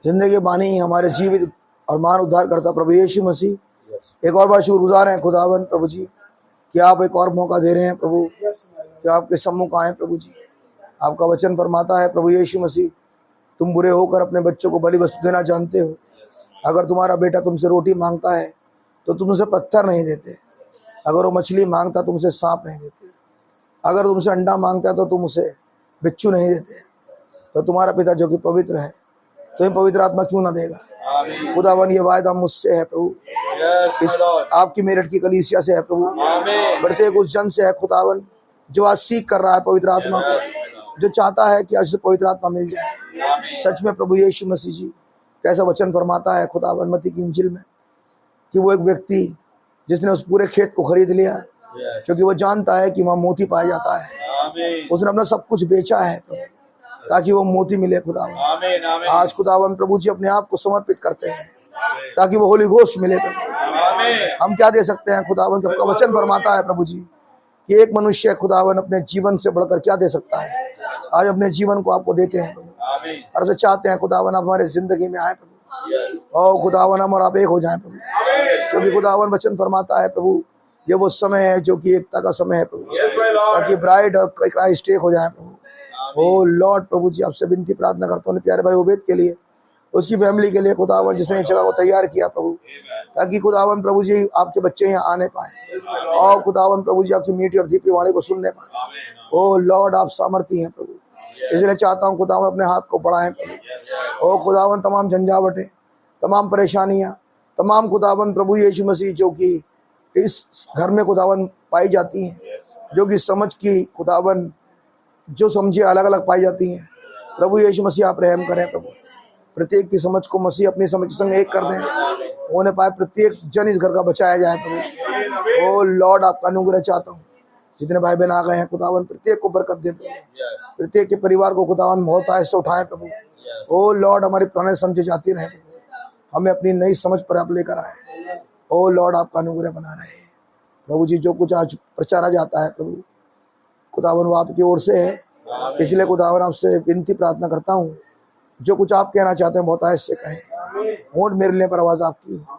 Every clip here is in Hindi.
जिंदगी बानी हमारे जीवित और मान उद्धार करता प्रभु यीशु मसीह, एक और बार शुक्रगुजार हैं खुदावन प्रभु जी कि आप एक और मौका दे रहे हैं प्रभु, कि आपके सम्मुख आए प्रभु जी। आपका वचन फरमाता है प्रभु यीशु मसीह, तुम बुरे होकर अपने बच्चों को बलि वस्तु देना जानते हो। अगर तुम्हारा बेटा तुमसे रोटी मांगता है तो तुम उसे पत्थर नहीं देते, अगर वो मछली मांगता तुमसे सांप नहीं देते, अगर तुमसे अंडा मांगता तो तुम उसे बिच्छू नहीं देते। तो तुम्हारा पिता जो कि पवित्र है तुम्हें पवित्र आत्मा क्यों ना देगा। खुदावन ये वायदा मुझसे है प्रभु, इस आपकी मेरठ की कलीसिया से है प्रभु, प्रत्येक उस जन से है खुदावन जो आज सीख कर रहा है पवित्र आत्मा को, जो चाहता है कि आज से पवित्र आत्मा मिल जाए। सच में प्रभु यीशु मसीह जी कैसा वचन फरमाता है खुदावन मत्ती की इंजिल में कि वो एक व्यक्ति जिसने उस पूरे खेत को खरीद लिया क्योंकि वो जानता है कि वहाँ मोती पाया जाता है। उसने अपना सब कुछ बेचा है प्रभु ताकि वो मोती मिले खुदावन। आज खुदावन प्रभु जी अपने आप को समर्पित करते हैं ताकि वो होली घोष मिले प्रभु। हम क्या दे सकते हैं खुदावन, आपका वचन फरमाता है प्रभु जी कि एक मनुष्य खुदावन अपने जीवन से बढ़कर क्या दे सकता है। आज अपने जीवन को आपको देते हैं प्रभु और तो चाहते हैं खुदावन आप हमारे जिंदगी में आए प्रभु, और खुदावन हम और आप एक हो जाए प्रभु, क्योंकि खुदावन वचन फरमाता है प्रभु ये वो समय है जो कि एकता का समय है प्रभु, ताकि ब्राइड और क्राइस्ट एक हो जाए प्रभु। ओ लॉर्ड प्रभु जी आपसे विनती प्रार्थना करता हूँ प्यारे भाई उबैद के लिए, उसकी फैमिली के लिए खुदावन जिसने जगह को तैयार किया प्रभु, ताकि खुदावन प्रभु जी आपके बच्चे यहाँ आने पाए और खुदावन प्रभु जी आपकी मीठी और दीपी वाणी को सुनने पाए। ओ लॉर्ड आप सामर्थी हैं प्रभु, इसलिए चाहता हूँ खुदावन अपने हाथ को बढ़ाएं प्रभु। ओ खुदावन तमाम झंझावटें, तमाम परेशानियाँ, तमाम खुदावन प्रभु यीशु मसीह जो कि इस घर में खुदावन पाई जाती हैं, जो कि समझ की खुदावन जो समझे अलग अलग पाई जाती हैं, प्रभु यीशु मसीह आप रहम करें प्रभु। प्रत्येक की समझ को मसीह अपनी समझ संग एक कर दें, होने पाए प्रत्येक जन इस घर का बचाया जाए प्रभु। ओ लॉर्ड आपका अनुग्रह चाहता हूँ, जितने भाई बहन आ गए हैं खुदावन प्रत्येक को बरकत दे प्रभु, प्रत्येक के परिवार को खुदावन बहुत आयसे उठाए प्रभु। ओ लॉर्ड हमारी पुराने समझे जाती रहे प्रभु, हमें अपनी नई समझ पर आप लेकर आए। ओ लॉर्ड आपका अनुग्रह बना रहे प्रभु जी। जो कुछ आज प्रचारा जाता है प्रभु खुदावन वो आपकी ओर से है, इसलिए खुदावन आपसे विनती प्रार्थना करता हूँ जो कुछ आप कहना चाहते हैं बहुत आयसे कहें, होंठ मेरे लिए पर आवाज आपकी हो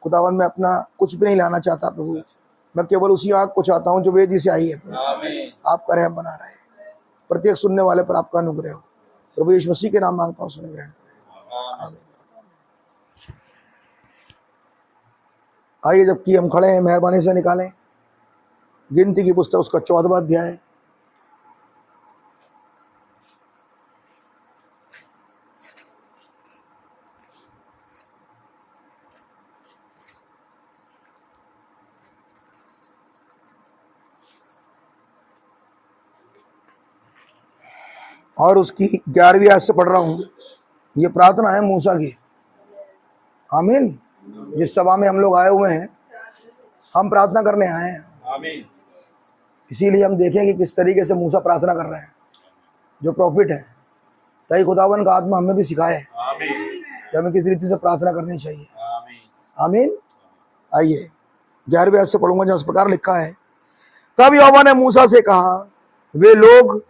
खुदावन। मैं अपना कुछ भी नहीं लाना चाहता प्रभु, मैं केवल उसी आग को चाहता हूँ जो वेदी से आई है प्रभु। आपका रहम बना रहे, प्रत्येक सुनने वाले पर आपका अनुग्रह हो प्रभु यीशु मसीह के नाम मांगता हूँ, सुने ग्रहण करें आमीन। आइए जबकि हम खड़े हैं मेहरबानी से निकालें गिनती की पुस्तक उसका 14वां अध्याय। और उसकी 11वीं आयत से पढ़ रहा हूं। ये प्रार्थना है मूसा की। आमीन। जिस सभा में हम लोग आए हुए हैं हम प्रार्थना करने आए हैं, आमीन। इसीलिए हम देखें कि किस तरीके से मूसा प्रार्थना कर रहे हैं जो प्रॉफिट है, ताकि खुदावन का आत्मा हमें भी सिखाए कि हमें किस रीति से प्रार्थना करनी चाहिए। आमीन। आइए 11वीं आयत से पढ़ूंगा जहाँ इस प्रकार लिखा है, तब यहोवा ने मूसा से कहा, वे लोग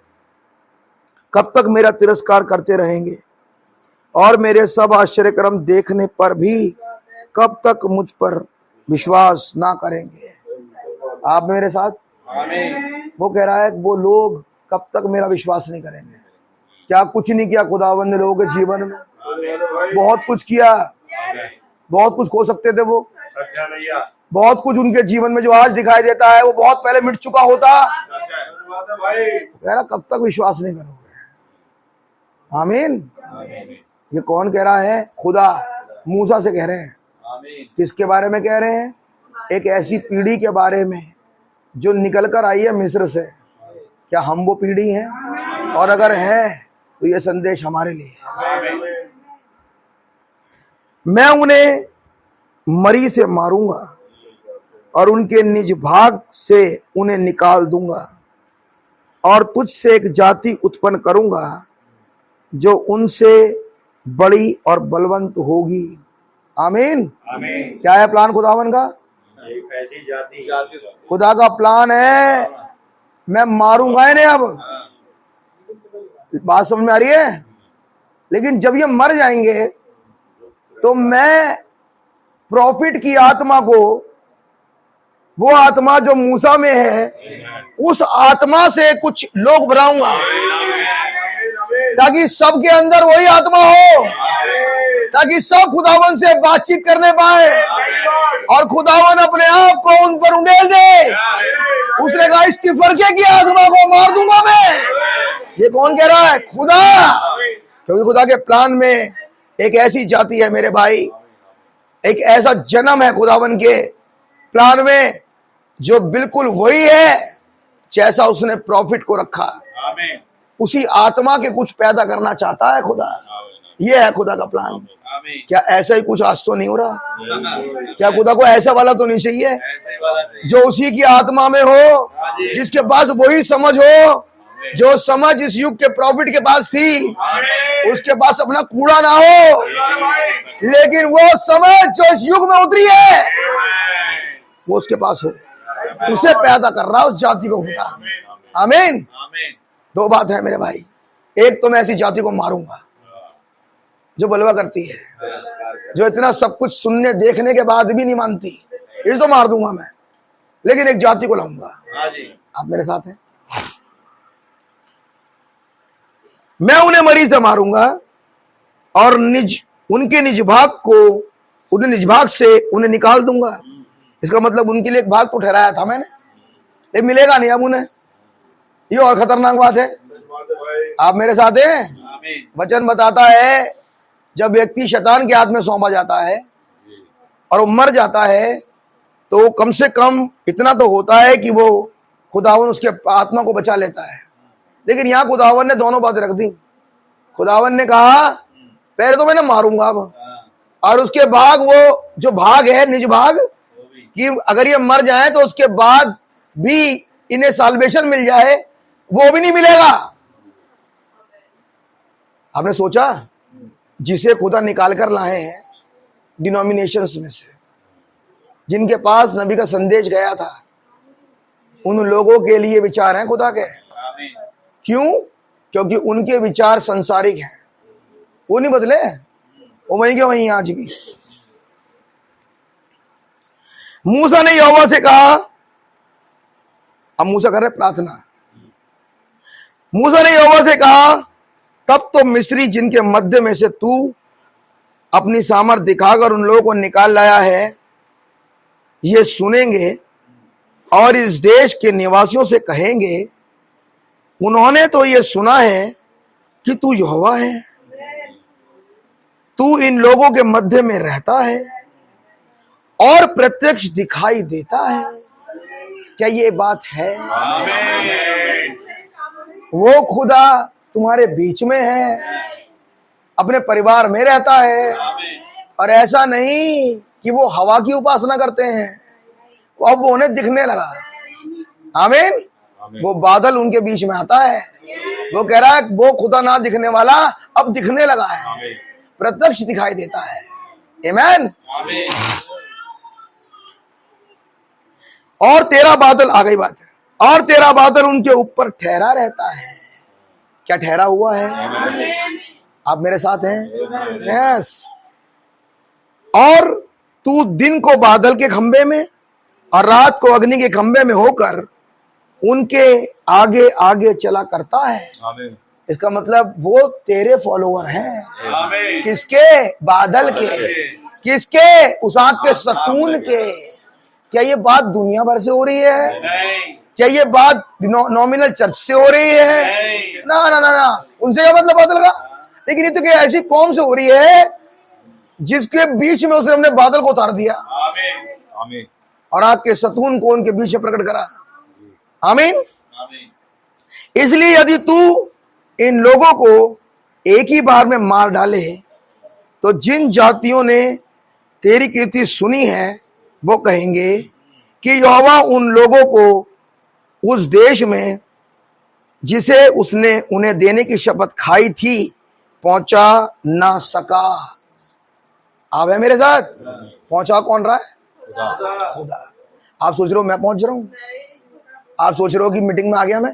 कब तक मेरा तिरस्कार करते रहेंगे और मेरे सब आश्चर्य कर्म देखने पर भी कब तक मुझ पर विश्वास ना करेंगे। आप मेरे साथ? आमीन। वो कह रहा है वो लोग कब तक मेरा विश्वास नहीं करेंगे। क्या कुछ नहीं किया खुदावन ने लोगों के जीवन में? बहुत कुछ किया, बहुत कुछ खो सकते थे वो, बहुत कुछ उनके जीवन में जो आज दिखाई देता है वो बहुत पहले मिट चुका होता। कह रहा कब तक विश्वास नहीं करोगे। आमीन। ये कौन कह रहा है? खुदा मूसा से कह रहे हैं। किसके बारे में कह रहे हैं? एक ऐसी पीढ़ी के बारे में जो निकल कर आई है मिस्र से। क्या हम वो पीढ़ी हैं? और अगर है तो ये संदेश हमारे लिए है। मैं उन्हें मरी से मारूंगा और उनके निज भाग से उन्हें निकाल दूंगा और तुझसे एक जाति उत्पन्न करूंगा जो उनसे बड़ी और बलवंत होगी। आमीन। क्या है प्लान खुदावन का? ऐसी जाति खुदा का प्लान है मैं मारूंगा इन्हें। अब बात समझ में आ रही है? लेकिन जब ये मर जाएंगे तो मैं प्रॉफिट की आत्मा को, वो आत्मा जो मूसा में है, उस आत्मा से कुछ लोग बनाऊंगा ताकि सबके अंदर वही आत्मा हो, ताकि सब खुदावन से बातचीत करने पाए और खुदावन अपने आप को उन पर उंडेल दे। उसने कहा इस तिफरके की आत्मा को मार दूंगा मैं। ये कौन कह रहा है? खुदा। क्योंकि खुदा के प्लान में एक ऐसी जाति है मेरे भाई, एक ऐसा जन्म है खुदावन के प्लान में जो बिल्कुल वही है जैसा उसने प्रॉफिट को रखा। उसी आत्मा के कुछ पैदा करना चाहता है खुदा। ये है खुदा का प्लान। क्या ऐसा ही कुछ आज तो नहीं हो रहा? क्या खुदा को ऐसा वाला तो नहीं चाहिए जो उसी की आत्मा में हो, जिसके पास वही समझ हो जो समझ इस युग के प्रॉफिट के पास थी। उसके पास अपना कूड़ा ना हो, लेकिन वो समझ जो इस युग में उतरी है वो उसके पास हो। उसे पैदा कर रहा उस जाति को खुदा। आमीन। दो बात है मेरे भाई, एक तो मैं ऐसी जाति को मारूंगा जो बलवा करती है, जो इतना सब कुछ सुनने देखने के बाद भी नहीं मानती, इस तो मार दूंगा मैं। लेकिन एक जाति को लाऊंगा। आप मेरे साथ हैं? मैं उन्हें मरी से मारूंगा और उनके निज भाग को, उन्हें निज भाग से उन्हें निकाल दूंगा। इसका मतलब उनके लिए एक भाग तो ठहराया था मैंने, ये मिलेगा नहीं अब उन्हें। ये और खतरनाक बात है। आप मेरे साथ हैं? वचन बताता है जब व्यक्ति शैतान के हाथ में सौंपा जाता है और वो मर जाता है तो कम से कम इतना तो होता है कि वो खुदावन उसके आत्मा को बचा लेता है। लेकिन यहां खुदावन ने दोनों बातें रख दी। खुदावन ने कहा पहले तो मैंने मारूंगा अब, और उसके बाद वो जो भाग है निज भाग कि अगर ये मर जाए तो उसके बाद भी इन्हें साल्वेशन मिल जाए, वो भी नहीं मिलेगा। आपने सोचा जिसे खुदा निकाल कर लाए हैं डिनोमिनेशंस में से, जिनके पास नबी का संदेश गया था, उन लोगों के लिए विचार हैं खुदा के। क्यों? क्योंकि उनके विचार संसारिक हैं, वो नहीं बदले, वो वहीं के वहीं आज भी। मूसा ने यहोवा से कहा, अब मूसा कर रहे प्रार्थना। मूसा ने यहोवा से कहा तब तो मिस्री जिनके मध्य में से तू अपनी सामर्थ दिखाकर उन लोगों को निकाल लाया है, ये सुनेंगे और इस देश के निवासियों से कहेंगे उन्होंने तो ये सुना है कि तू यहोवा है, तू इन लोगों के मध्य में रहता है और प्रत्यक्ष दिखाई देता है। क्या ये बात है? वो खुदा तुम्हारे बीच में है, अपने परिवार में रहता है, और ऐसा नहीं कि वो हवा की उपासना करते हैं, वो अब उन्हें दिखने लगा। आमीन। वो बादल उनके बीच में आता है, वो कह रहा है वो खुदा ना दिखने वाला अब दिखने लगा है, प्रत्यक्ष दिखाई देता है। आमीन। और तेरा बादल, आ गई बात, और तेरा बादल उनके ऊपर ठहरा रहता है। क्या ठहरा हुआ है? आप मेरे साथ हैं? यस। और तू दिन को बादल के खंबे में और रात को अग्नि के खंबे में होकर उनके आगे आगे चला करता है। इसका मतलब वो तेरे फॉलोअर हैं। किसके? बादल के। किसके? उस आग के सतून के। क्या ये बात दुनिया भर से हो रही है? क्या ये बात नॉमिनल चर्च से हो रही है? ना ना ना ना, उनसे क्या मतलब बादल का? लेकिन ये तो क्या ऐसी कौम से हो रही है जिसके बीच में उसने अपने बादल को उतार दिया और आग के सतून को उनके बीच में प्रकट करा। आमीन। इसलिए यदि तू इन लोगों को एक ही बार में मार डाले तो जिन जातियों ने तेरी कीर्ति सुनी है वो कहेंगे कि यहोवा उन लोगों को उस देश में जिसे उसने उन्हें देने की शपथ खाई थी पहुंचा ना सका। आप है मेरे साथ? पहुंचा कौन रहा है? खुदा। आप सोच रहे हो मैं पहुंच रहा हूं? आप सोच रहे हो कि मीटिंग में आ गया मैं?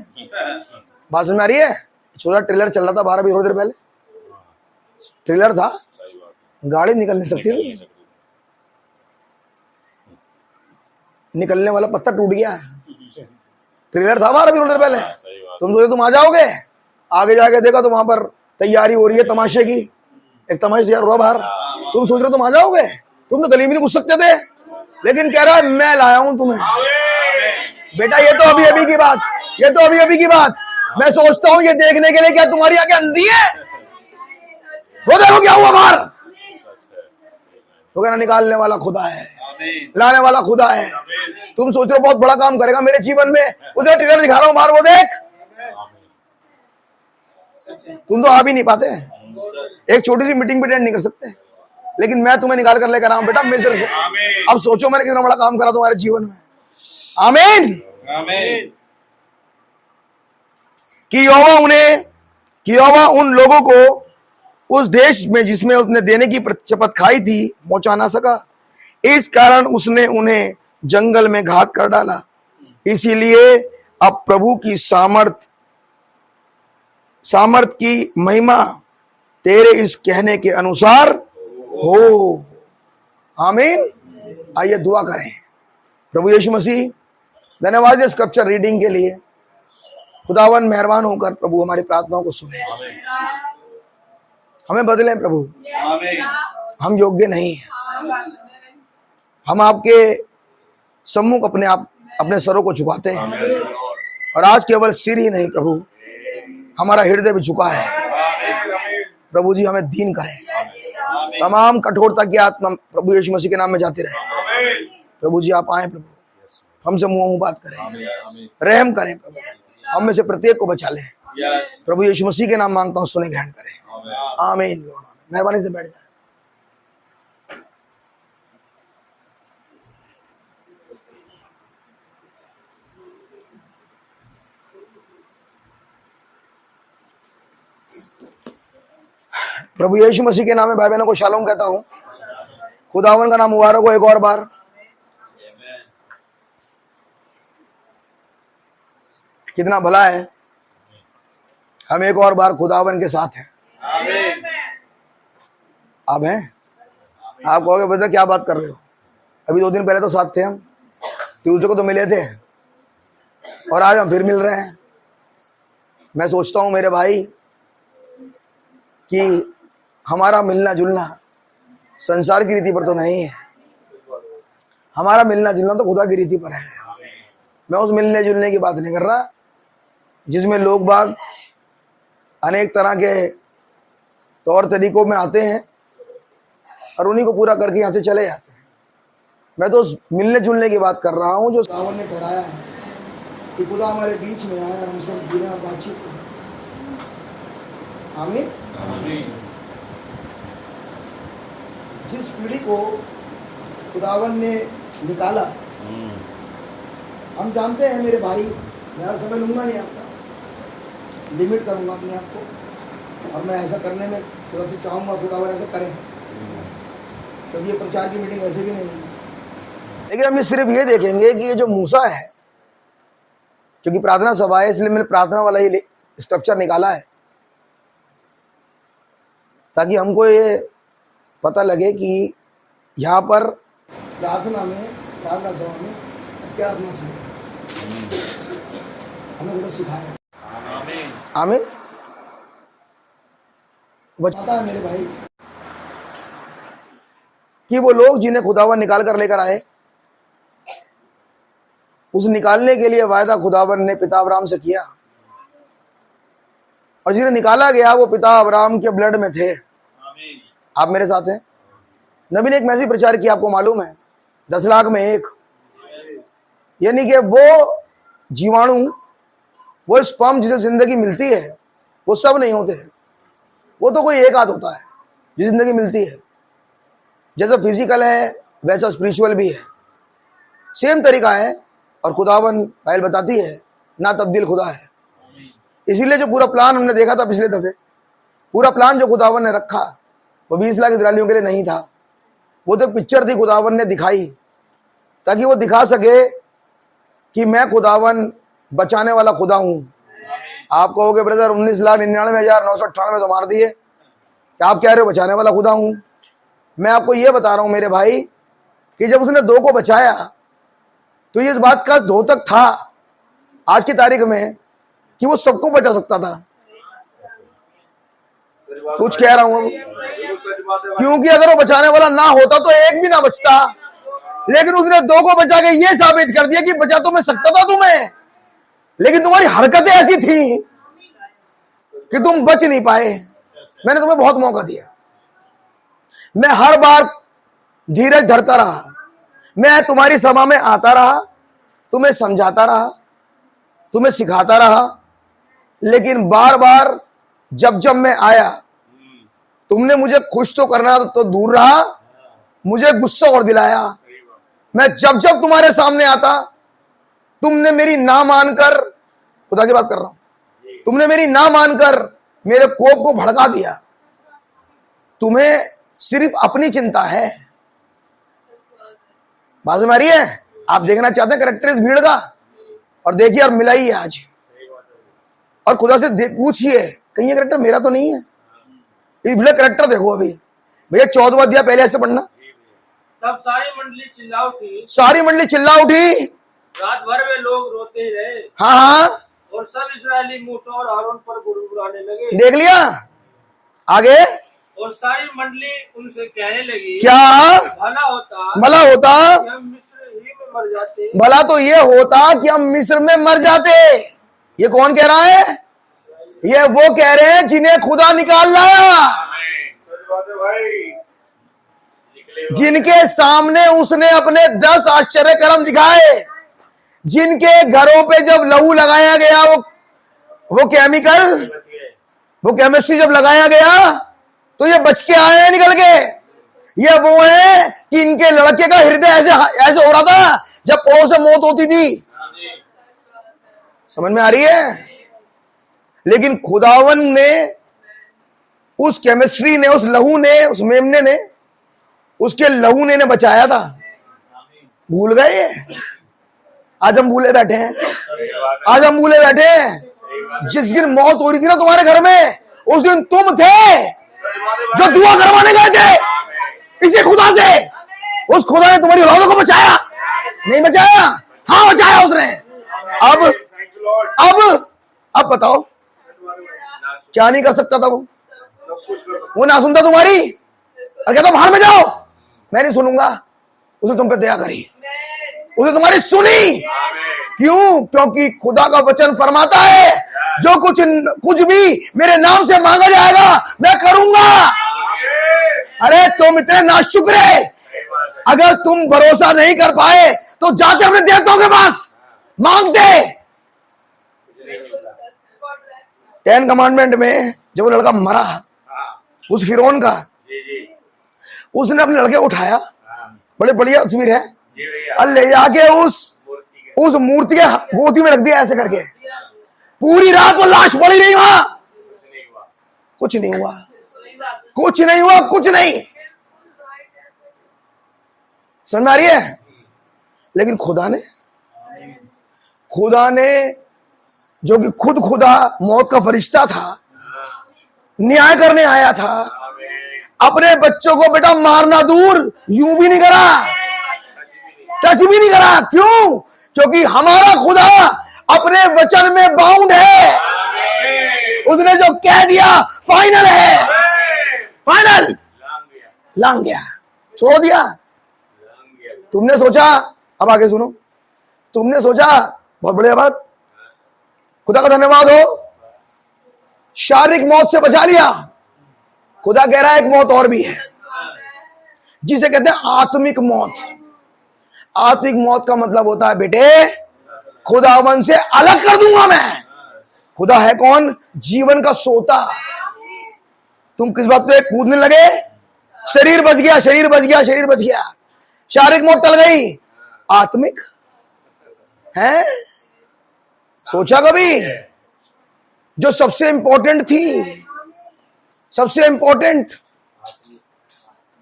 बात समझ में आ रही है? छोटा ट्रेलर चल रहा था 12 20 देर पहले, ट्रेलर था, सही बात गाड़ी निकल नहीं सकती निकल थी, नहीं सकती। निकलने वाला पत्थर टूट गया है। ट्रेलर था हमारा भी थोड़ी देर पहले, सही बात तुम सोचे तुम आ जाओगे, आगे जाके देखा तो वहां पर तैयारी हो रही है तमाशे की, एक तमाशा तैयार हुआ बाहर, तुम सोच रहे हो तुम आ जाओगे, तुम तो गली में नहीं घुस सकते थे, लेकिन कह रहा है मैं लाया हूं तुम्हें। बेटा ये तो अभी अभी की बात, ये तो अभी अभी की बात, मैं सोचता हूं ये देखने के लिए क्या तुम्हारी आंखें अंधी है, वो देखो क्या हुआ बाहर, तो कहना निकालने वाला खुदा है, लाने वाला खुदा है। तुम सोच रहे हो बहुत बड़ा काम करेगा मेरे जीवन में, उसे ट्रेलर दिखा रहा हूं बाहर, वो देख, तुम तो आ भी नहीं पाते, एक छोटी सी मीटिंग भी अटेंड नहीं कर सकते, लेकिन मैं तुम्हें निकाल कर लेकर आऊं बेटा मिस्र से। अब सोचो मैंने कितना बड़ा काम करा तुम्हारे जीवन में। आमीन। कि यहोवा उन लोगों को उस देश में जिसमें उसने देने की शपथ खाई थी पहुंचा ना सका, इस कारण उसने उन्हें जंगल में घात कर डाला। इसीलिए अब प्रभु की सामर्थ की महिमा तेरे इस कहने के अनुसार हो। आमीन। आइए दुआ करें। प्रभु यीशु मसीह धन्यवाद है स्क्रिप्चर रीडिंग के लिए। खुदावन मेहरबान होकर प्रभु हमारी प्रार्थनाओं को सुने, हमें बदलें प्रभु, हम योग्य नहीं हैं, हम आपके सम्मुख अपने सरों को झुकाते हैं, और आज केवल सिर ही नहीं प्रभु हमारा हृदय भी झुका है। प्रभु जी हमें दीन करें, तमाम कठोरता की आत्मा प्रभु यीशु मसीह के नाम में जाती रहे। प्रभु जी आप आए प्रभु, हमसे मुंह बात करें, रहम करें प्रभु, हम में से प्रत्येक को बचा लें। प्रभु यीशु मसीह के नाम मांगता हूं, सुने ग्रहण करें। आमीन। मेहरबानी से बैठ जाए। प्रभु यीशु मसीह के नाम में भाई बहनों को शालोम कहता हूं। खुदावन का नाम मुबारक हो एक और बार। कितना भला है, हम एक और बार खुदावन के साथ हैं। आप हैं, आप कहोगे बेटा क्या बात कर रहे हो, अभी 2 दिन पहले तो साथ थे हम, ट्यूसडे को तो मिले थे, और आज हम फिर मिल रहे हैं। मैं सोचता हूं मेरे भाई कि हमारा मिलना जुलना संसार की रीति पर तो नहीं है, हमारा मिलना जुलना तो खुदा की रीति पर है। मैं उस मिलने जुलने की बात नहीं कर रहा जिसमें लोग बाग अनेक तरह के तौर तरीकों में आते हैं और उन्हीं को पूरा करके यहाँ से चले जाते हैं। मैं तो उस मिलने जुलने की बात कर रहा हूँ जो सावन ने ठहराया है कि खुदा हमारे बीच में आया और हमसे बिना बातचीत करें। आमीन। जिस पीढ़ी को खुदावन ने निकाला, हम जानते हैं मेरे भाई, ज़्यादा समय लूंगा नहीं आपका, लिमिट करूंगा अपने आप को, और मैं ऐसा करने में थोड़ा सा चाहूँगा खुदावन ऐसा करें, क्योंकि ये प्रचार की मीटिंग वैसे भी नहीं है। लेकिन हम सिर्फ ये देखेंगे कि ये जो मूसा है, क्योंकि प्रार्थना सभा है इसलिए मैंने प्रार्थना वाला ही स्ट्रक्चर निकाला है, ताकि हमको ये पता लगे कि यहाँ पर प्रार्थना में, प्रार्थना सभा में क्या करना चाहिए, हमें खुदा सिखाया। आमीन। बताता है मेरे भाई कि वो लोग जिन्हें खुदावन निकाल कर लेकर आए, उस निकालने के लिए वायदा खुदावन ने पिता अब्राहम से किया, और जिन्हें निकाला गया वो पिता अब्राहम के ब्लड में थे। आप मेरे साथ हैं। नबी ने एक मैसेज प्रचार किया, आपको मालूम है, 10 लाख में 1, यानी कि वो जीवाणु, वो स्पर्म जिसे जिंदगी मिलती है, वो सब नहीं होते, वो तो कोई एक आध होता है जो जिंदगी मिलती है। जैसा फिजिकल है वैसा स्पिरिचुअल भी है, सेम तरीका है। और खुदावन बाइबल बताती है ना तब्दील खुदा है। इसीलिए जो पूरा प्लान हमने देखा था पिछले दफे, पूरा प्लान जो खुदावन ने रखा वो 20 लाख इजरायलियों के लिए नहीं था, वो तो पिक्चर थी खुदावन ने दिखाई, ताकि वो दिखा सके कि मैं खुदावन बचाने वाला खुदा हूं। आप कहोगे ब्रदर 19,99,998 तो मार दिए, क्या आप कह रहे हो बचाने वाला खुदा हूं? मैं आपको यह बता रहा हूं मेरे भाई कि जब उसने 2 को बचाया तो ये इस बात का द्योतक था आज की तारीख में कि वो सबको बचा सकता था। कुछ कह रहा हूं अब, क्योंकि अगर वो बचाने वाला ना होता तो एक भी ना बचता, लेकिन उसने 2 को बचा के ये साबित कर दिया कि बचा तो मैं सकता था तुम्हें, लेकिन तुम्हारी हरकतें ऐसी थी कि तुम बच नहीं पाए। मैंने तुम्हें बहुत मौका दिया, मैं हर बार धीरज धरता रहा, मैं तुम्हारी सभा में आता रहा, तुम्हें समझाता रहा, तुम्हें सिखाता रहा, लेकिन बार बार जब जब मैं आया तुमने मुझे खुश तो करना तो दूर रहा, मुझे गुस्सा और दिलाया। मैं जब जब तुम्हारे सामने आता तुमने मेरी ना मानकर, खुदा की बात कर रहा हूं, तुमने मेरी ना मानकर मेरे कोप को भड़का दिया। तुम्हें सिर्फ अपनी चिंता है। बात समझ आ रही है? आप देखना चाहते हैं करेक्टर इस भीड़ का, और देखिए और मिलाइए आज, और खुदा से पूछिए कहीं ये करेक्टर मेरा तो नहीं है। इस भीड़ करेक्टर देखो अभी भैया, 14वां अध्याय पहले ऐसे पढ़ना। तब सारी मंडली चिल्ला उठी, सारी मंडली चिल्ला उठी, रात भर वे लोग रोते ही रहे, हाँ हाँ, और सब इस्राएली मूसा और हारून पर गुड़गुड़ाने लगे। देख लिया आगे, और सारी मंडली उनसे कहने लगी, क्या भला होता भला होता, कि हम मिस्र ही में मर जाते। भला तो ये होता कि हम मिस्र में मर जाते। ये कौन कह रहा है? ये वो कह रहे हैं जिन्हें खुदा निकाल लाया, जिनके सामने उसने अपने 10 आश्चर्य कर्म दिखाए, जिनके घरों पे जब लहू लगाया गया, वो केमिकल, वो केमिस्ट्री जब लगाया गया तो ये बच के आए हैं निकल के। ये वो है कि इनके लड़के का हृदय ऐसे ऐसे हो रहा था जब पड़ोस से मौत होती थी। समझ में आ रही है? लेकिन खुदावन ने, उस केमिस्ट्री ने, उस लहू ने, उस मेमने ने, उसके लहू ने बचाया था। भूल गए? आज हम भूले बैठे हैं, आज हम भूले बैठे हैं। जिस दिन मौत हो रही थी ना तुम्हारे घर में, उस दिन तुम थे जो दुआ करवाने गए थे इसी खुदा से। उस खुदा ने तुम्हारी औलादों को बचाया, नहीं बचाया? हाँ बचाया उसने। अब बताओ क्या नहीं कर सकता था वो ना सुनता तुम्हारी और कहता बाहर में जाओ, मैं नहीं सुनूंगा। उसे तुम पे दया करी, उसे तुम्हारी सुनी। क्यों? क्योंकि खुदा का वचन फरमाता है जो कुछ भी मेरे नाम से मांगा जाएगा मैं करूंगा। अरे तुम इतने नाशुक्र है, अगर तुम भरोसा नहीं कर पाए तो जाते अपने देवताओं के पास मांगते। 10 कमांडमेंट में जब वो लड़का मरा, उस फिरौन का, उसने अपने लड़के उठाया, बड़े बढ़िया तस्वीर है, और ले जाके उस मूर्ति के गोदी में रख दिया ऐसे करके। पूरी रात वो लाश पड़ी रही वहां, कुछ नहीं हुआ, कुछ नहीं हुआ, कुछ नहीं। समझ में आ रही है? लेकिन खुदा ने जो कि खुद खुदा मौत का फरिश्ता था, न्याय करने आया था, अपने बच्चों को बेटा मारना दूर, यूं भी नहीं करा, टच भी नहीं करा। क्यों? क्योंकि हमारा खुदा अपने वचन में बाउंड है। उसने जो कह दिया फाइनल है, फाइनल, लांग गया, छोड़ दिया। तुमने सोचा, अब आगे सुनो, तुमने सोचा बहुत बढ़िया बात, खुदा का धन्यवाद हो, शारीरिक मौत से बचा लिया। खुदा कह रहा है एक मौत और भी है जिसे कहते हैं आत्मिक मौत। आत्मिक मौत का मतलब होता है बेटे खुदावन से अलग कर दूंगा मैं। खुदा है कौन? जीवन का सोता। तुम किस बात पे कूदने लगे? शरीर बच गया, शरीर बच गया, शरीर बच गया, शारीरिक मौत टल गई, आत्मिक है। सोचा कभी? जो सबसे इंपॉर्टेंट थी, सबसे इंपॉर्टेंट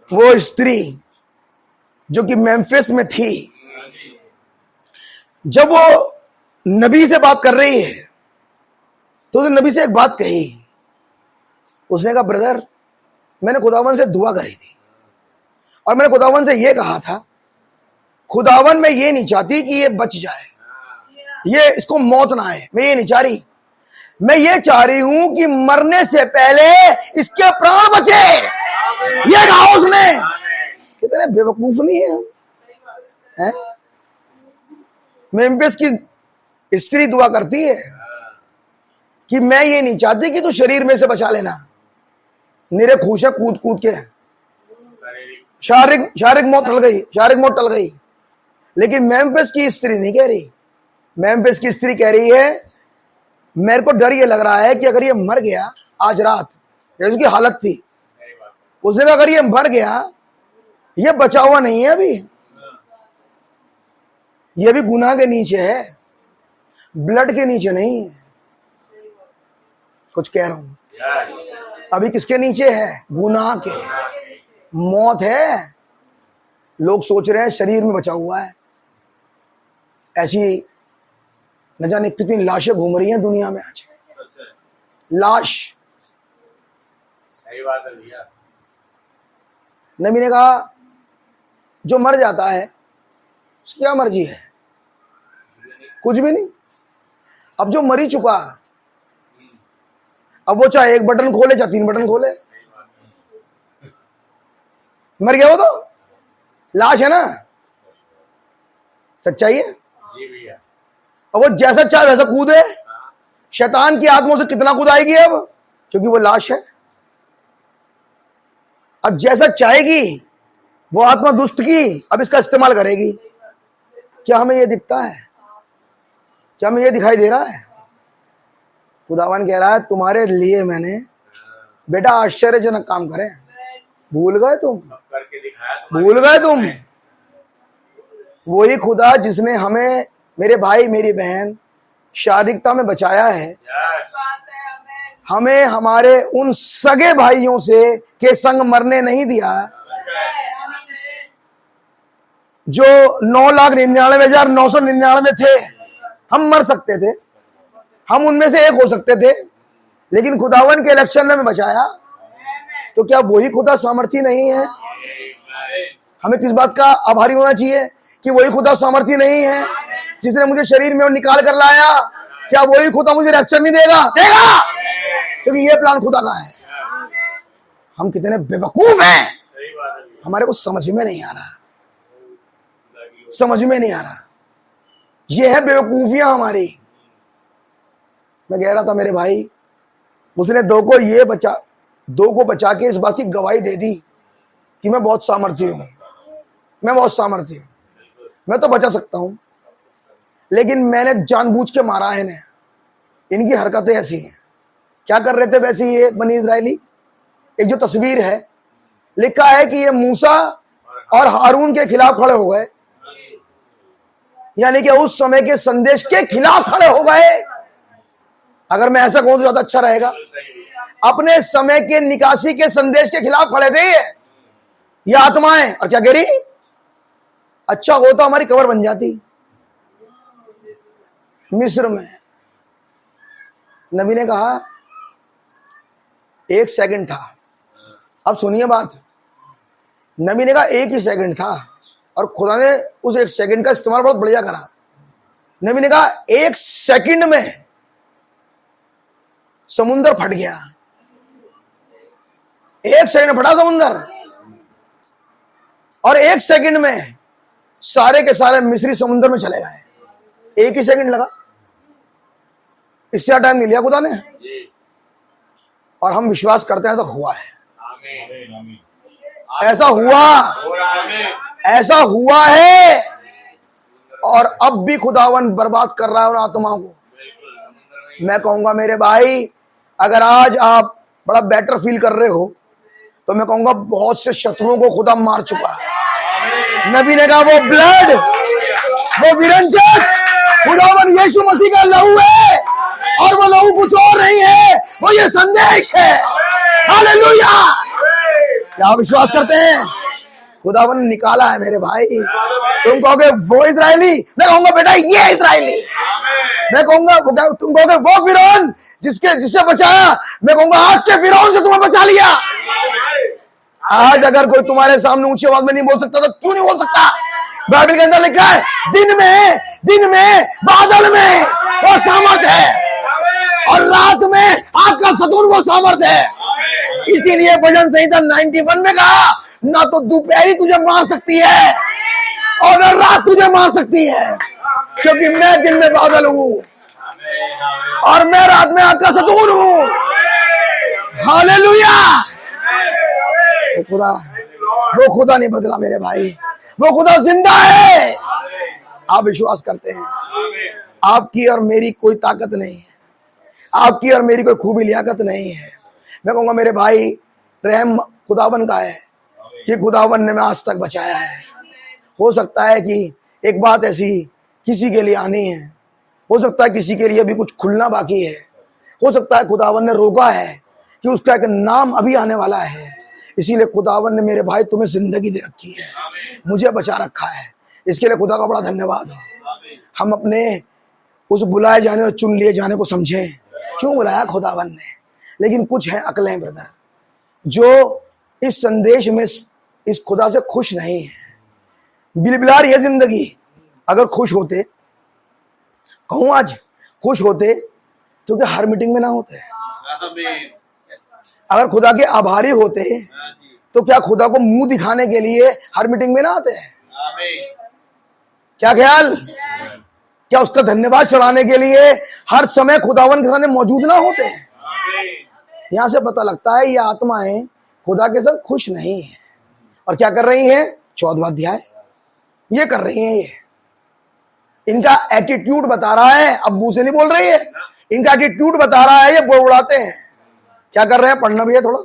वो स्त्री जो कि मेम्फिस में थी, जब वो नबी से बात कर रही है तो उसने नबी से एक बात कही। उसने कहा ब्रदर मैंने खुदावन से दुआ करी थी और मैंने खुदावन से ये कहा था, खुदावन मैं ये नहीं चाहती कि ये बच जाए, ये इसको मौत ना आए, मैं ये नहीं चाह रही। मैं ये चाह रही हूं कि मरने से पहले इसके प्राण बचे। ये कहा उसने। कितने बेवकूफ नहीं है हम, हैं? मेम्फिस की स्त्री दुआ करती है कि मैं ये नहीं चाहती कि तू शरीर में से बचा लेना, निरे खूशा कूद कूद के शारीरिक मौत टल गई, शारीरिक मौत टल गई। लेकिन मेम्फिस की स्त्री नहीं कह रही। मेम्फिस की स्त्री कह रही है, मेरे को डर ये लग रहा है कि अगर ये मर गया आज रात, जैसे उसकी हालत थी, उसने कहा अगर ये मर गया, ये बचा हुआ नहीं है अभी, ये भी गुनाह के नीचे है, ब्लड के नीचे नहीं है। कुछ कह रहा हूं, अभी किसके नीचे है? गुनाह के, मौत है। लोग सोच रहे हैं शरीर में बचा हुआ है। ऐसी न जाने कितनी लाशें घूम रही हैं दुनिया में आज। लाश। सही बात है भैया। नबी ने कहा जो मर जाता है उसकी क्या मर्जी है? कुछ भी नहीं। अब जो मर ही चुका, अब वो चाहे एक बटन खोले चाहे 3 बटन खोले, मर गया वो तो लाश है ना। सच्चाई है। जी भैया। अब वो जैसा चाहे वैसा कूदे। शैतान की आत्मा से कितना कूदाएगी अब, क्योंकि वो लाश है। अब जैसा चाहेगी वो आत्मा दुष्ट की अब इसका इस्तेमाल करेगी। क्या हमें ये दिखता है? क्या हमें ये दिखाई दे रहा है? खुदावन कह रहा है तुम्हारे लिए मैंने बेटा आश्चर्यजनक काम करे। भूल गए तुम? करके दिखाया, भूल गए तुम? वही खुदा जिसने हमें, मेरे भाई मेरी बहन, शारीरिकता में बचाया है, हमें हमारे उन सगे भाइयों से के संग मरने नहीं दिया, जो 9,99,999 थे। हम मर सकते थे, हम उनमें से एक हो सकते थे, लेकिन खुदावन के इलेक्शन ने हमें बचाया। तो क्या वही खुदा सामर्थी नहीं है? हमें किस बात का आभारी होना चाहिए कि वही खुदा सामर्थी नहीं है जिसने मुझे शरीर में निकाल कर लाया? क्या वही खुदा मुझे रैप्चर नहीं देगा? देगा, क्योंकि ये प्लान खुदा का है। हम कितने बेवकूफ हैं, हमारे को समझ में नहीं आ रहा, समझ में नहीं आ रहा। ये है बेवकूफियां हमारी। मैं कह रहा था मेरे भाई, उसने दो को बचा के इस बात की गवाही दे दी कि मैं बहुत सामर्थी हूं, मैं बहुत सामर्थी हूं, मैं तो बचा सकता हूं, लेकिन मैंने जानबूझ के मारा है इन्हें। इनकी हरकतें ऐसी हैं। क्या कर रहे थे वैसे ये बनी इजराइली? एक जो तस्वीर है, लिखा है कि ये मूसा और हारून के खिलाफ खड़े हो गए, यानी कि उस समय के संदेश के खिलाफ खड़े हो गए। अगर मैं ऐसा कहूं तो ज्यादा अच्छा रहेगा। अपने समय के निकासी के संदेश के खिलाफ खड़े थे ये आत्माएं। और क्या कह रही? अच्छा होता हमारी कब्र बन जाती। मिस्र में नबी ने कहा 1 सेकंड था। अब सुनिए बात, नबी ने कहा 1 ही सेकंड था और खुदा ने उस 1 सेकंड का इस्तेमाल बहुत बढ़िया करा। नबी ने कहा 1 सेकंड में समुंदर फट गया। 1 सेकंड फटा समुंदर, और 1 सेकंड में सारे के सारे मिस्री समुंदर में चले गए। 1 ही सेकंड लगा, इससे टाइम नहीं लिया खुदा ने। और हम विश्वास करते हैं ऐसा हुआ है, ऐसा हुआ, ऐसा हुआ है। और अब भी खुदावन बर्बाद कर रहा है उन आत्माओं को। मैं कहूंगा मेरे भाई, अगर आज आप बड़ा बेटर फील कर रहे हो तो मैं कहूंगा बहुत से शत्रुओं को खुदा मार चुका है। नबी ने कहा वो ब्लड, वो विरंजक खुदावन यीशु मसीह का लहू है, और वो लहू कुछ और नहीं है, वो ये संदेश है। हालेलुया! क्या आप विश्वास करते हैं? खुदावन ने निकाला है मेरे भाई। तुम कहोगे वो इजरायली, मैं कहूंगा बेटा ये इजरायली। मैं कहूंगा, तुम कहोगे वो फिरौन जिससे बचाया, मैं कहूंगा आज के फिरौन से तुम्हें बचा लिया। आज अगर कोई तुम्हारे सामने ऊंची आवाज में नहीं बोल सकता तो क्यों नहीं बोल सकता? बाइबल के अंदर लिखा है दिन में बादल में वो सामर्थ है और रात में आग का सतून वो सामर्थ है। इसीलिए भजन संहिता 91 में कहा, ना तो दोपहरी तुझे मार सकती है और ना रात तुझे मार सकती है, क्योंकि मैं दिन में बादल हूं और मैं रात में आग का सतून हूं। हालेलुया। वो खुदा नहीं बदला मेरे भाई, वो खुदा जिंदा है। आप विश्वास करते हैं? आपकी और मेरी कोई ताकत नहीं है, आपकी और मेरी कोई खूबी लियाकत नहीं है। मैं कहूंगा मेरे भाई, रहम खुदावन का है कि खुदावन ने मैं आज तक बचाया है। हो सकता है कि एक बात ऐसी किसी के लिए आनी है, हो सकता है किसी के लिए भी कुछ खुलना बाकी है, हो सकता है खुदावन ने रोका है कि उसका एक नाम अभी आने वाला है। इसीलिए खुदावन ने मेरे भाई तुम्हें जिंदगी दे रखी है, मुझे बचा रखा है। इसके लिए खुदा का बड़ा धन्यवाद हो। हम अपने उस बुलाए जाने और चुन लिए जाने को समझें। क्यों बुलाया खुदावन ने? लेकिन कुछ है अकलें ब्रदर जो इस संदेश में इस खुदा से खुश नहीं है। बिलबिला रही है जिंदगी। अगर खुश होते, कहूं आज खुश होते तो क्या हर मीटिंग में ना होते? अगर खुदा के आभारी होते तो क्या खुदा को मुंह दिखाने के लिए हर मीटिंग में ना आते हैं? क्या ख्याल? क्या उसका धन्यवाद चढ़ाने के लिए हर समय खुदावन के सामने मौजूद ना होते हैं? यहां से पता लगता है ये आत्माएं खुदा के साथ खुश नहीं है। और क्या कर रही हैं? 14वां अध्याय ये कर रही हैं। ये इनका एटीट्यूड बता रहा है, अब्बू से नहीं बोल रही है, इनका एटीट्यूड बता रहा है। ये बुड़बुड़ाते हैं। क्या कर रहे हैं? पढ़ना भी है थोड़ा।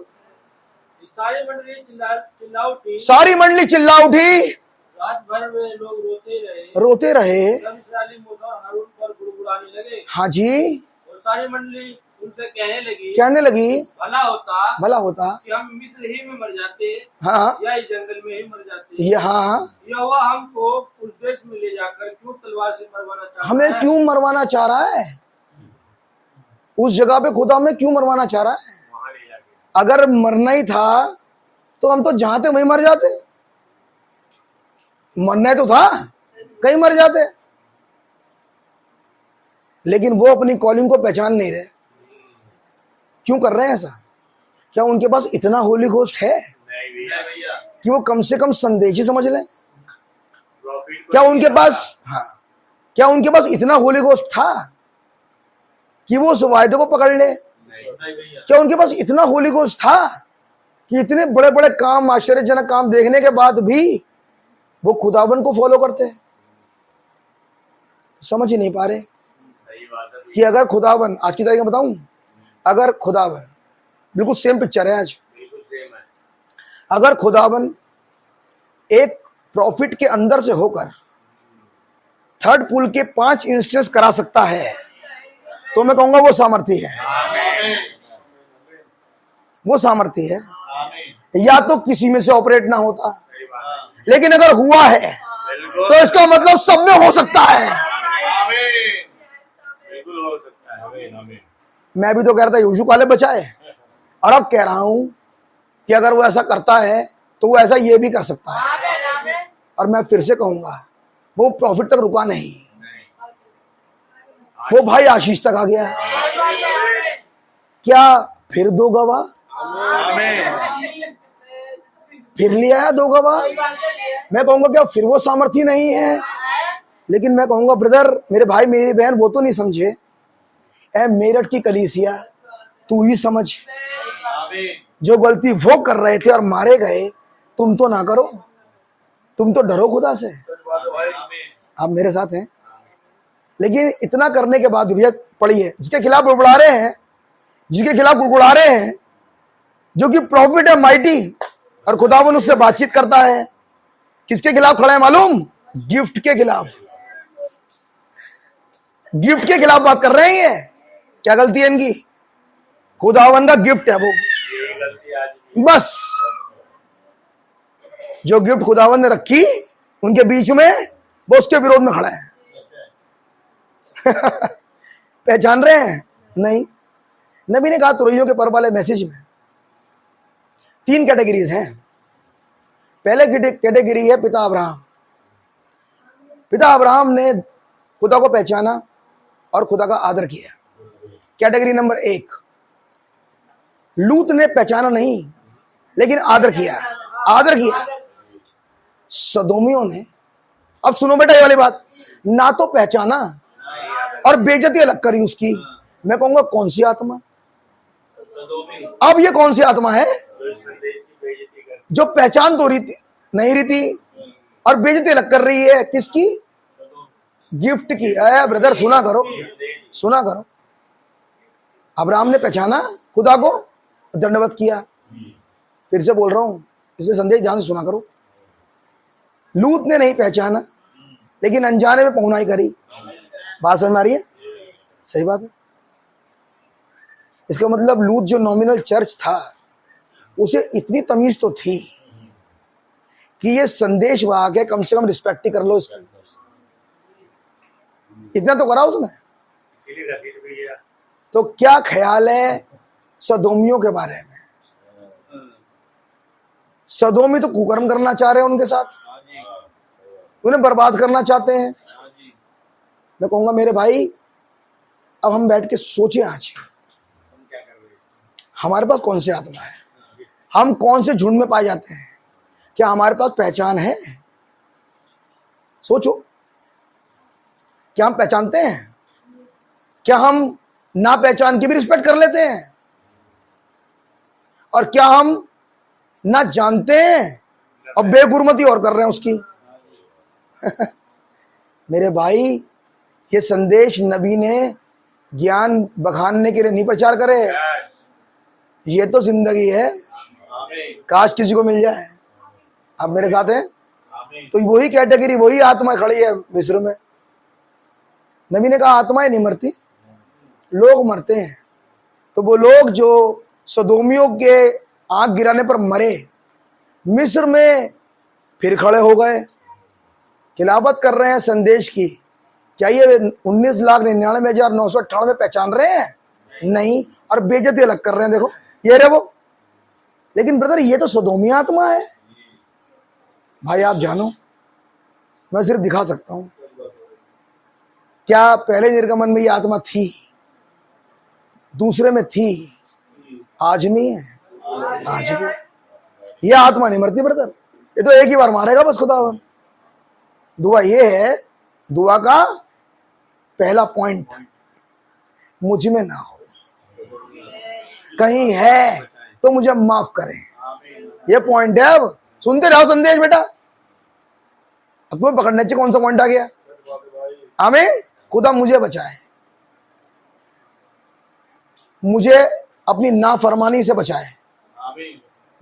सारी मंडली चिल्ला उठी, सारी मंडली चिल्ला उठी, रात भर वे लोग रोते रहे। जब इस्राएली मूसा और हारून पर गुड़गुड़ाने लगे। हाँ जी। और सारी मंडली उनसे कहने लगी भला होता कि हम मिस्र ही में मर जाते, हाँ, या इस जंगल में ही मर जाते। यहोवा हमको उस देश में ले जाकर क्यों तलवार से मरवाना चाह रहा है? हमें क्यों मरवाना चाह रहा है? उस जगह पे खुदा हमें क्यों मरवाना चाह रहा है? अगर मरना ही था तो हम तो जहां थे वहीं मर जाते। मरना तो था, कहीं मर जाते। लेकिन वो अपनी कॉलिंग को पहचान नहीं रहे। क्यों कर रहे हैं ऐसा? क्या उनके पास इतना होली घोस्ट है कि वो कम से कम संदेश ही समझ लें? क्या उनके पास, हाँ, क्या उनके पास इतना होली घोस्ट था कि वो उस वायदे को पकड़ ले? क्या उनके पास इतना होली घोस्ट था कि इतने बड़े बड़े काम, आश्चर्यजनक काम देखने के बाद भी वो खुदावन को फॉलो करते हैं? समझ ही नहीं पा रहे कि अगर खुदावन, आज की तारीख में बताऊं, अगर खुदावन, बिल्कुल सेम पिक्चर है आज, अगर खुदावन एक प्रॉफिट के अंदर से होकर थर्ड पुल के 5 इंस्टेंस करा सकता है तो मैं कहूंगा वो सामर्थी है। वो सामर्थी है। या तो किसी में से ऑपरेट ना होता, लेकिन अगर हुआ है तो इसका मतलब सब में हो सकता है। मैं भी तो कह रहा था यीशु काले बचाए, और अब कह रहा हूं कि अगर वो ऐसा करता है तो वो ऐसा ये भी कर सकता है। और मैं फिर से कहूंगा, वो प्रॉफिट तक रुका नहीं, वो भाई आशीष तक आ गया। क्या फिर 2 गवाह? फिर लिया है 2 गवाह। मैं कहूंगा क्या फिर वो सामर्थ्य नहीं है? लेकिन मैं कहूंगा ब्रदर, मेरे भाई, मेरी बहन, वो तो नहीं समझे। ए मेरठ की कलीसिया, तू ही समझ। जो गलती वो कर रहे थे और मारे गए, तुम तो ना करो। तुम तो डरो खुदा से। आप मेरे साथ हैं? लेकिन इतना करने के बाद भैया पढ़िए, जिसके खिलाफ बुड़बुड़ा रहे हैं, जिसके खिलाफ बुड़बुड़ा रहे हैं, जो कि प्रॉफिट है माइटी, और खुदावन उससे बातचीत करता है। किसके खिलाफ खड़ा है मालूम? गिफ्ट के खिलाफ। गिफ्ट के खिलाफ बात कर रहे हैं। क्या गलती है इनकी? खुदावन का गिफ्ट है वो, बस जो गिफ्ट खुदावन ने रखी उनके बीच में, वो उसके विरोध में खड़ा है। पहचान रहे हैं? नहीं। नबी ने कहा तुरैयों के पर्व वाले मैसेज में 3 कैटेगरीज हैं। पहले कैटेगरी है पिता अब्राहम। पिता अब्राहम ने खुदा को पहचाना और खुदा का आदर किया। Category number 1। लूत ने पहचाना नहीं लेकिन आदर किया, आदर किया। सदोमियों ने, अब सुनो बेटा ये वाली बात, ना तो पहचाना और बेइज्जती अलग करी उसकी। मैं कहूंगा कौन सी आत्मा? अब ये कौन सी आत्मा है जो पहचान तो नहीं रही थी और बेइज्जती अलग कर रही है? किसकी? गिफ्ट की। ब्रदर सुना करो, सुना करो। अब्राहम ने पहचाना खुदा को, दंडवत किया। फिर से बोल रहा हूं, इसमें संदेश ध्यान से सुना करो। लूत ने नहीं पहचाना लेकिन अनजाने में पहुनाई करी। बात समझ में आ रही है? सही बात है। इसका मतलब लूत जो नॉमिनल चर्च था उसे इतनी तमीज तो थी कि ये संदेश वाहक है, कम से कम रिस्पेक्ट ही कर लो इसका। इतना तो करा उसने। तो क्या ख्याल है सदोमियों के बारे में? सदोमी तो कुकर्म करना चाह रहे हैं उनके साथ, उन्हें बर्बाद करना चाहते हैं। मैं कहूंगा मेरे भाई, अब हम बैठ के सोचें आज हमारे पास कौन सी आत्मा है, हम कौन से झुंड में पाए जाते हैं, क्या हमारे पास पहचान है? सोचो, क्या हम पहचानते हैं? क्या हम ना पहचान की भी रिस्पेक्ट कर लेते हैं? और क्या हम ना जानते हैं और बेगुरमती और कर रहे हैं उसकी? मेरे भाई, ये संदेश नबी ने ज्ञान बखानने के लिए नहीं प्रचार करे, ये तो जिंदगी है। काश किसी को मिल जाए। आप मेरे साथ हैं? तो वही कैटेगरी, वही आत्मा खड़ी है मिस्र में। नबी ने कहा आत्माएं नहीं मरती, लोग मरते हैं। तो वो लोग जो सदोमियों के आंख गिराने पर मरे, मिस्र में फिर खड़े हो गए, खिलाफत कर रहे हैं संदेश की। क्या ये 19,99,998 पहचान रहे हैं? नहीं, और बेइज्जती अलग कर रहे हैं। देखो ये रे वो। लेकिन ब्रदर ये तो सदोमी आत्मा है भाई। आप जानो, मैं सिर्फ दिखा सकता हूं। क्या पहले निर्गमन में ये आत्मा थी, दूसरे में थी, आज नहीं है? आज भी ये आत्मा नहीं मरती ब्रदर। ये तो एक ही बार मारेगा बस खुदावन। दुआ ये है, दुआ का पहला पॉइंट, मुझ में ना हो, कहीं है तो मुझे माफ करें। ये पॉइंट है। अब सुनते रहो संदेश बेटा। अब तुम्हें पकड़ने चाहिए कौन सा पॉइंट आ गया। आमीन। खुदा मुझे बचाए, मुझे अपनी नाफरमानी से बचाए,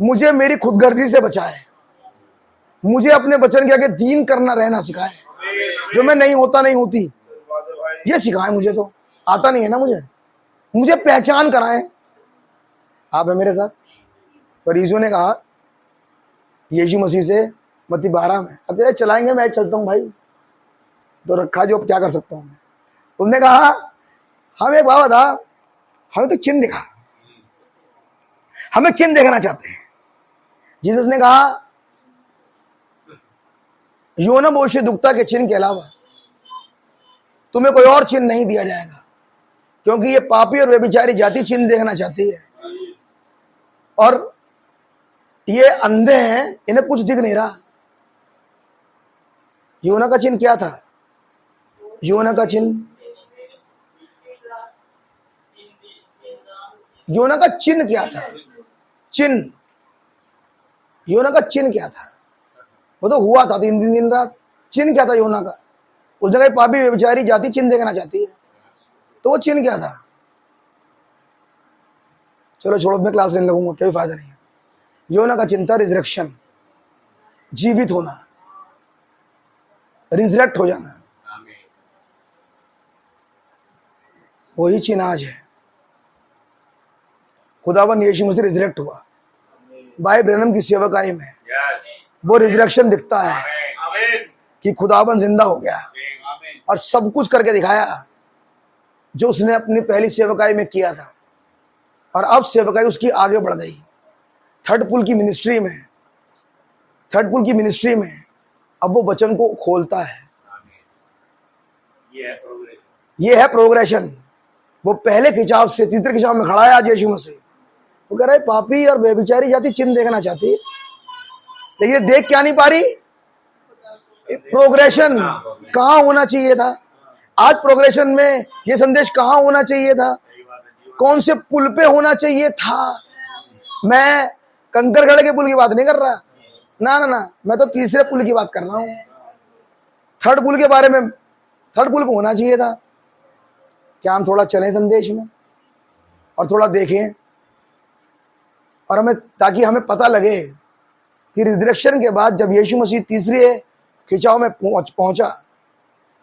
मुझे मेरी खुदगर्जी से बचाए, मुझे अपने वचन के आगे दीन करना रहना सिखाए। जो मैं नहीं होता नहीं होती ये सिखाए। मुझे तो आता नहीं है ना, मुझे पहचान कराएं। आप है मेरे साथ? फरीजों ने कहा यीशु मसीह से मत्ती 12 में, अब जरा चलाएंगे, मैं चलता हूँ भाई, तो रखा जो अब क्या कर सकता हूँ। उन्होंने कहा हम एक बाबा था, हमें तो चिन्ह दिखा, हमें चिन्ह देखना चाहते हैं। जीसस ने कहा योना मोशे दुक्ता के चिन्ह के अलावा तुम्हें कोई और चिन्ह नहीं दिया जाएगा, क्योंकि ये पापी और व्यभिचारी जाति चिन्ह देखना चाहती है। और ये अंधे हैं, इन्हें कुछ दिख नहीं रहा। योना का चिन्ह क्या था? योना का चिन्ह, योना का चिन्ह क्या था? चिन्ह, योना का चिन्ह क्या था? वो तो हुआ था 3 दिन 3 रात। चिन्ह क्या था योना का? उस जगह पापी व्यभिचारी जाति चिन्ह देखना चाहती है, तो वो चिन्ह क्या था? चलो छोड़ो, मैं क्लास लेने लगूंगा, कोई फायदा नहीं है। योना का चिन्ह था रिजरेक्शन, जीवित होना, रिजरेक्ट हो जाना। वही चिन्ह आज है। खुदावन यीशु मसीह रिजरेक्ट हुआ, भाई ब्रैनम की सेवकाई में वो रिजरेक्शन दिखता है कि खुदावन जिंदा हो गया और सब कुछ करके दिखाया जो उसने अपनी पहली सेवकाई में किया था। और अब सेवकाई उसकी आगे बढ़ गई। थर्ड पुल की मिनिस्ट्री में थर्ड पुल की मिनिस्ट्री में अब वो वचन को खोलता है। ये है प्रोग्रेशन। वो पहले खिंचाव से तीसरे खिंचाव में खड़ा है आज यीशु मसीह। वो कह रहा है पापी और बेबिचारी जाति चिन्ह देखना चाहती है, लेकिन ये देख क्या नहीं पा रही। प्रोग्रेशन कहाँ होना चाहिए था आज प्रोग्रेशन में, ये संदेश कहाँ होना चाहिए था, कौन से पुल पे होना चाहिए था। मैं कंकरगढ़ के पुल की बात नहीं कर रहा, ना ना ना, मैं तो तीसरे पुल की बात कर रहा हूं। थर्ड पुल के बारे में, थर्ड पुल पे होना चाहिए था। क्या हम थोड़ा चलें संदेश में और थोड़ा देखें, और हमें, ताकि हमें पता लगे कि रिजरेक्शन के बाद जब यीशु मसीह तीसरे खिंचाव में पहुंचा,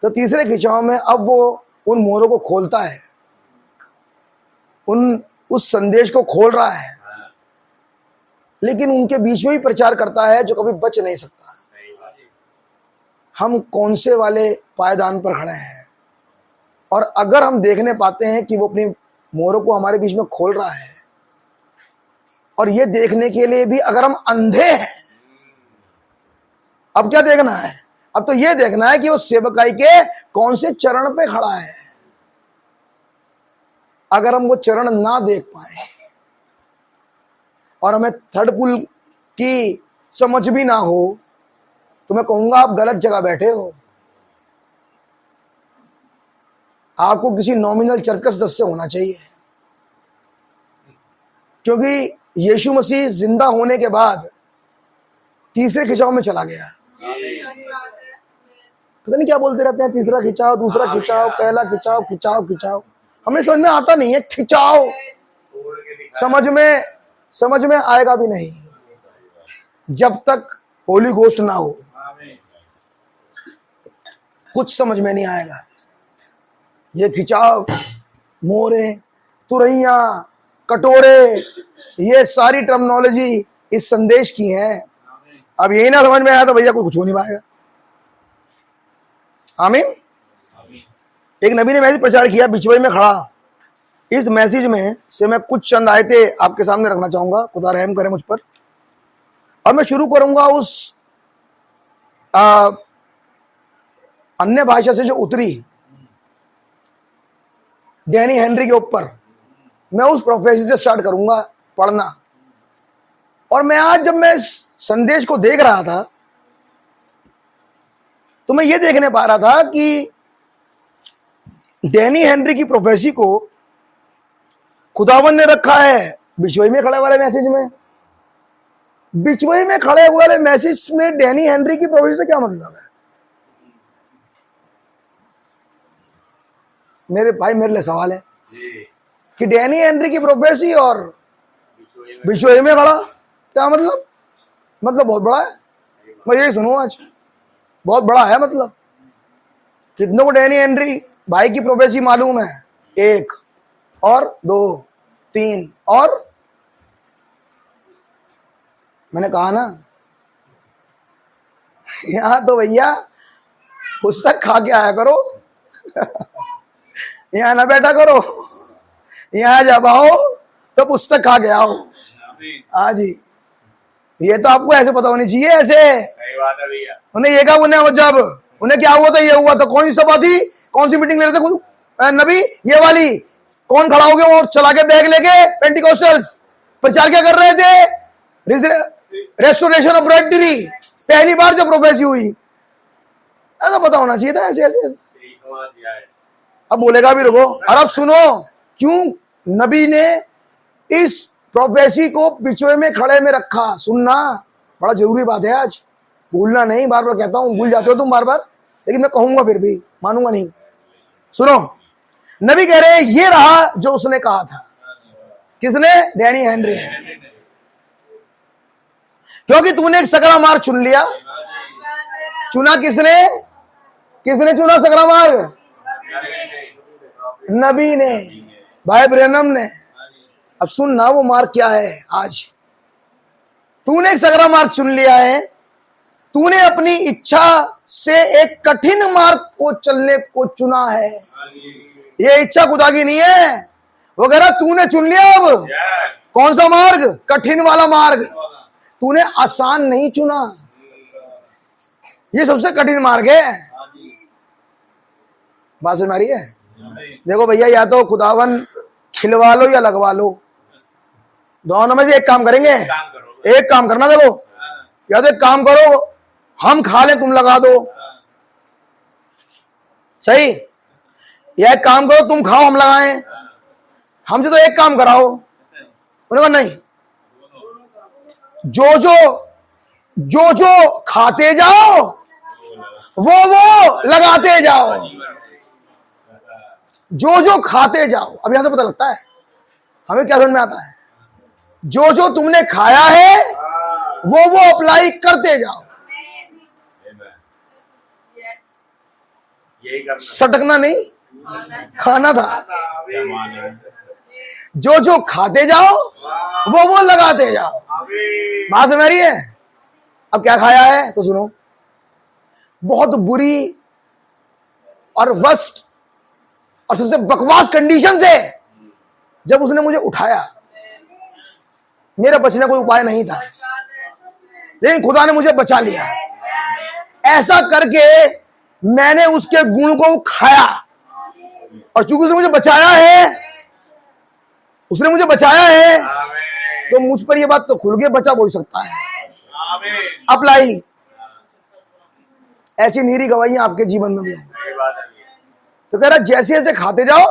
तो तीसरे खिंचाव में अब वो उन मोहरों को खोलता है, उस संदेश को खोल रहा है, लेकिन उनके बीच में भी प्रचार करता है जो कभी बच नहीं सकता। हम कौन से वाले पायदान पर खड़े हैं, और अगर हम देखने पाते हैं कि वो अपनी मोहरों को हमारे बीच में खोल रहा है, और ये देखने के लिए भी अगर हम अंधे हैं, अब क्या देखना है, अब तो ये देखना है कि वो सेवकाई के कौन से चरण पे खड़ा है। अगर हम वो चरण ना देख पाए और हमें थर्ड पुल की समझ भी ना हो, तो मैं कहूंगा आप गलत जगह बैठे हो। आपको किसी नॉमिनल चर्च का सदस्य होना चाहिए, क्योंकि यीशु मसीह जिंदा होने के बाद तीसरे खिंचाव में चला गया। पता नहीं क्या बोलते रहते हैं, तीसरा खिंचाव, दूसरा खिंचाव, पहला खिंचाव, खिंचाव खिंचाव। हमें समझ में आता नहीं है खिंचाव, समझ में आएगा भी नहीं जब तक होली गोस्ट ना हो। कुछ समझ में नहीं आएगा। ये खिंचाव, मोरे, तुरैया, कटोरे, ये सारी टर्मिनोलॉजी इस संदेश की है। अब यही ना समझ में आया तो भैया कुछ हो नहीं पाएगा। आमीन। एक नबी ने मैसेज प्रचार किया, बिचवई में खड़ा। इस मैसेज में से मैं कुछ चंद आयतें आपके सामने रखना चाहूंगा, खुदा रहम करे मुझ पर। और मैं शुरू करूंगा उस अन्य भाषा से जो उतरी डैनी हेनरी के ऊपर। मैं उस प्रोफेसी से स्टार्ट करूंगा पढ़ना। और मैं आज जब मैं इस संदेश को देख रहा था, तो मैं ये देखने पा रहा था कि डैनी हेनरी की प्रोफेसी को खुदावन ने रखा है बिचवई में खड़े वाले मैसेज में। बिचवई में खड़े वाले मैसेज में डैनी हेनरी की प्रोफेसी से क्या मतलब है? मेरे भाई, मेरे लिए सवाल है कि डैनी हेनरी की प्रोफेसी और बिचवई में खड़ा क्या मतलब? मतलब बहुत बड़ा है। मैं यही सुनूं आज, बहुत बड़ा है मतलब। कितनों को डैनी हेनरी भाई की प्रोफेसी मालूम है? 1 और 2 3 और मैंने कहा ना, यहां तो भैया पुस्तक खा के आया करो। यहां ना बैठा करो, यहां जब आओ तो पुस्तक खा के आओ। हाँ जी, ये तो आपको ऐसे पता होनी चाहिए। ऐसे उन्हें ये कहा, उन्हें क्या हुआ था, ये हुआ था। कौन सी सभा थी, कौन सी मीटिंग ले रहे थे नबी? ये वाली। कौन खड़ा हो गया और चला के बैग लेके? पेंटिकोस्टल्स प्रचार क्या कर रहे थे? Restoration of embroidery. पहली बार जब प्रोफेसी हुई, ऐसा पता होना चाहिए था। ऐसे अब बोलेगा भी, रुको और अब सुनो क्यों नबी ने इस प्रोफेसी को बिचवे में खड़े में रखा। सुनना बड़ा जरूरी बात है आज, भूलना नहीं। बार बार कहता हूं, भूल जाते हो तुम बार बार, लेकिन मैं कहूंगा फिर भी, मानूंगा नहीं। सुनो, नबी कह रहे ये रहा जो उसने कहा था। किसने? डैनी हेनरी ने। क्योंकि तूने एक सकरा मार्ग चुन लिया। चुना किसने? किसने चुना सकरा मार्ग? नबी ने, भाई ब्रैनम ने। अब सुनना वो मार्ग क्या है। आज तूने एक सकरा मार्ग चुन लिया है। तूने अपनी इच्छा से एक कठिन मार्ग को चलने को चुना है। ये इच्छा खुदा की नहीं है। वो कह रहा तूने चुन लिया। अब कौन सा मार्ग? कठिन वाला मार्ग। तूने आसान नहीं चुना। ये सबसे कठिन मार्ग है। बात समझ आ रही है? देखो भैया, या तो खुदावन खिलवा लो या लगवा लो, दोनों में से एक काम करेंगे। एक काम करना, देखो, या तो एक काम करो, हम खा ले तुम लगा दो, सही, या एक काम करो तुम खाओ हम लगाएं। हमसे तो एक काम कराओ। उन्होंने कहा नहीं, जो जो खाते जाओ वो लगाते जाओ, जो खाते जाओ। अब यहां से पता लगता है हमें क्या समझ में आता है, जो तुमने खाया है वो अप्लाई करते जाओ। सटकना नहीं, खाना था। जो खाते जाओ वो लगाते जाओ। बात समझ रही है? अब क्या खाया है तो सुनो, बहुत बुरी और वर्स्ट और सबसे बकवास कंडीशन से जब उसने मुझे उठाया, मेरा बचने का कोई उपाय नहीं था, लेकिन खुदा ने मुझे बचा लिया। ऐसा करके मैंने उसके गुण को खाया, और चूंकि उसने मुझे बचाया है, तो मुझ पर यह बात तो खुल के बचा बोल सकता है। अप्लाई। ऐसी नीरी गवाहियां आपके जीवन में भी होंगी। तो कह रहा जैसे जैसे खाते जाओ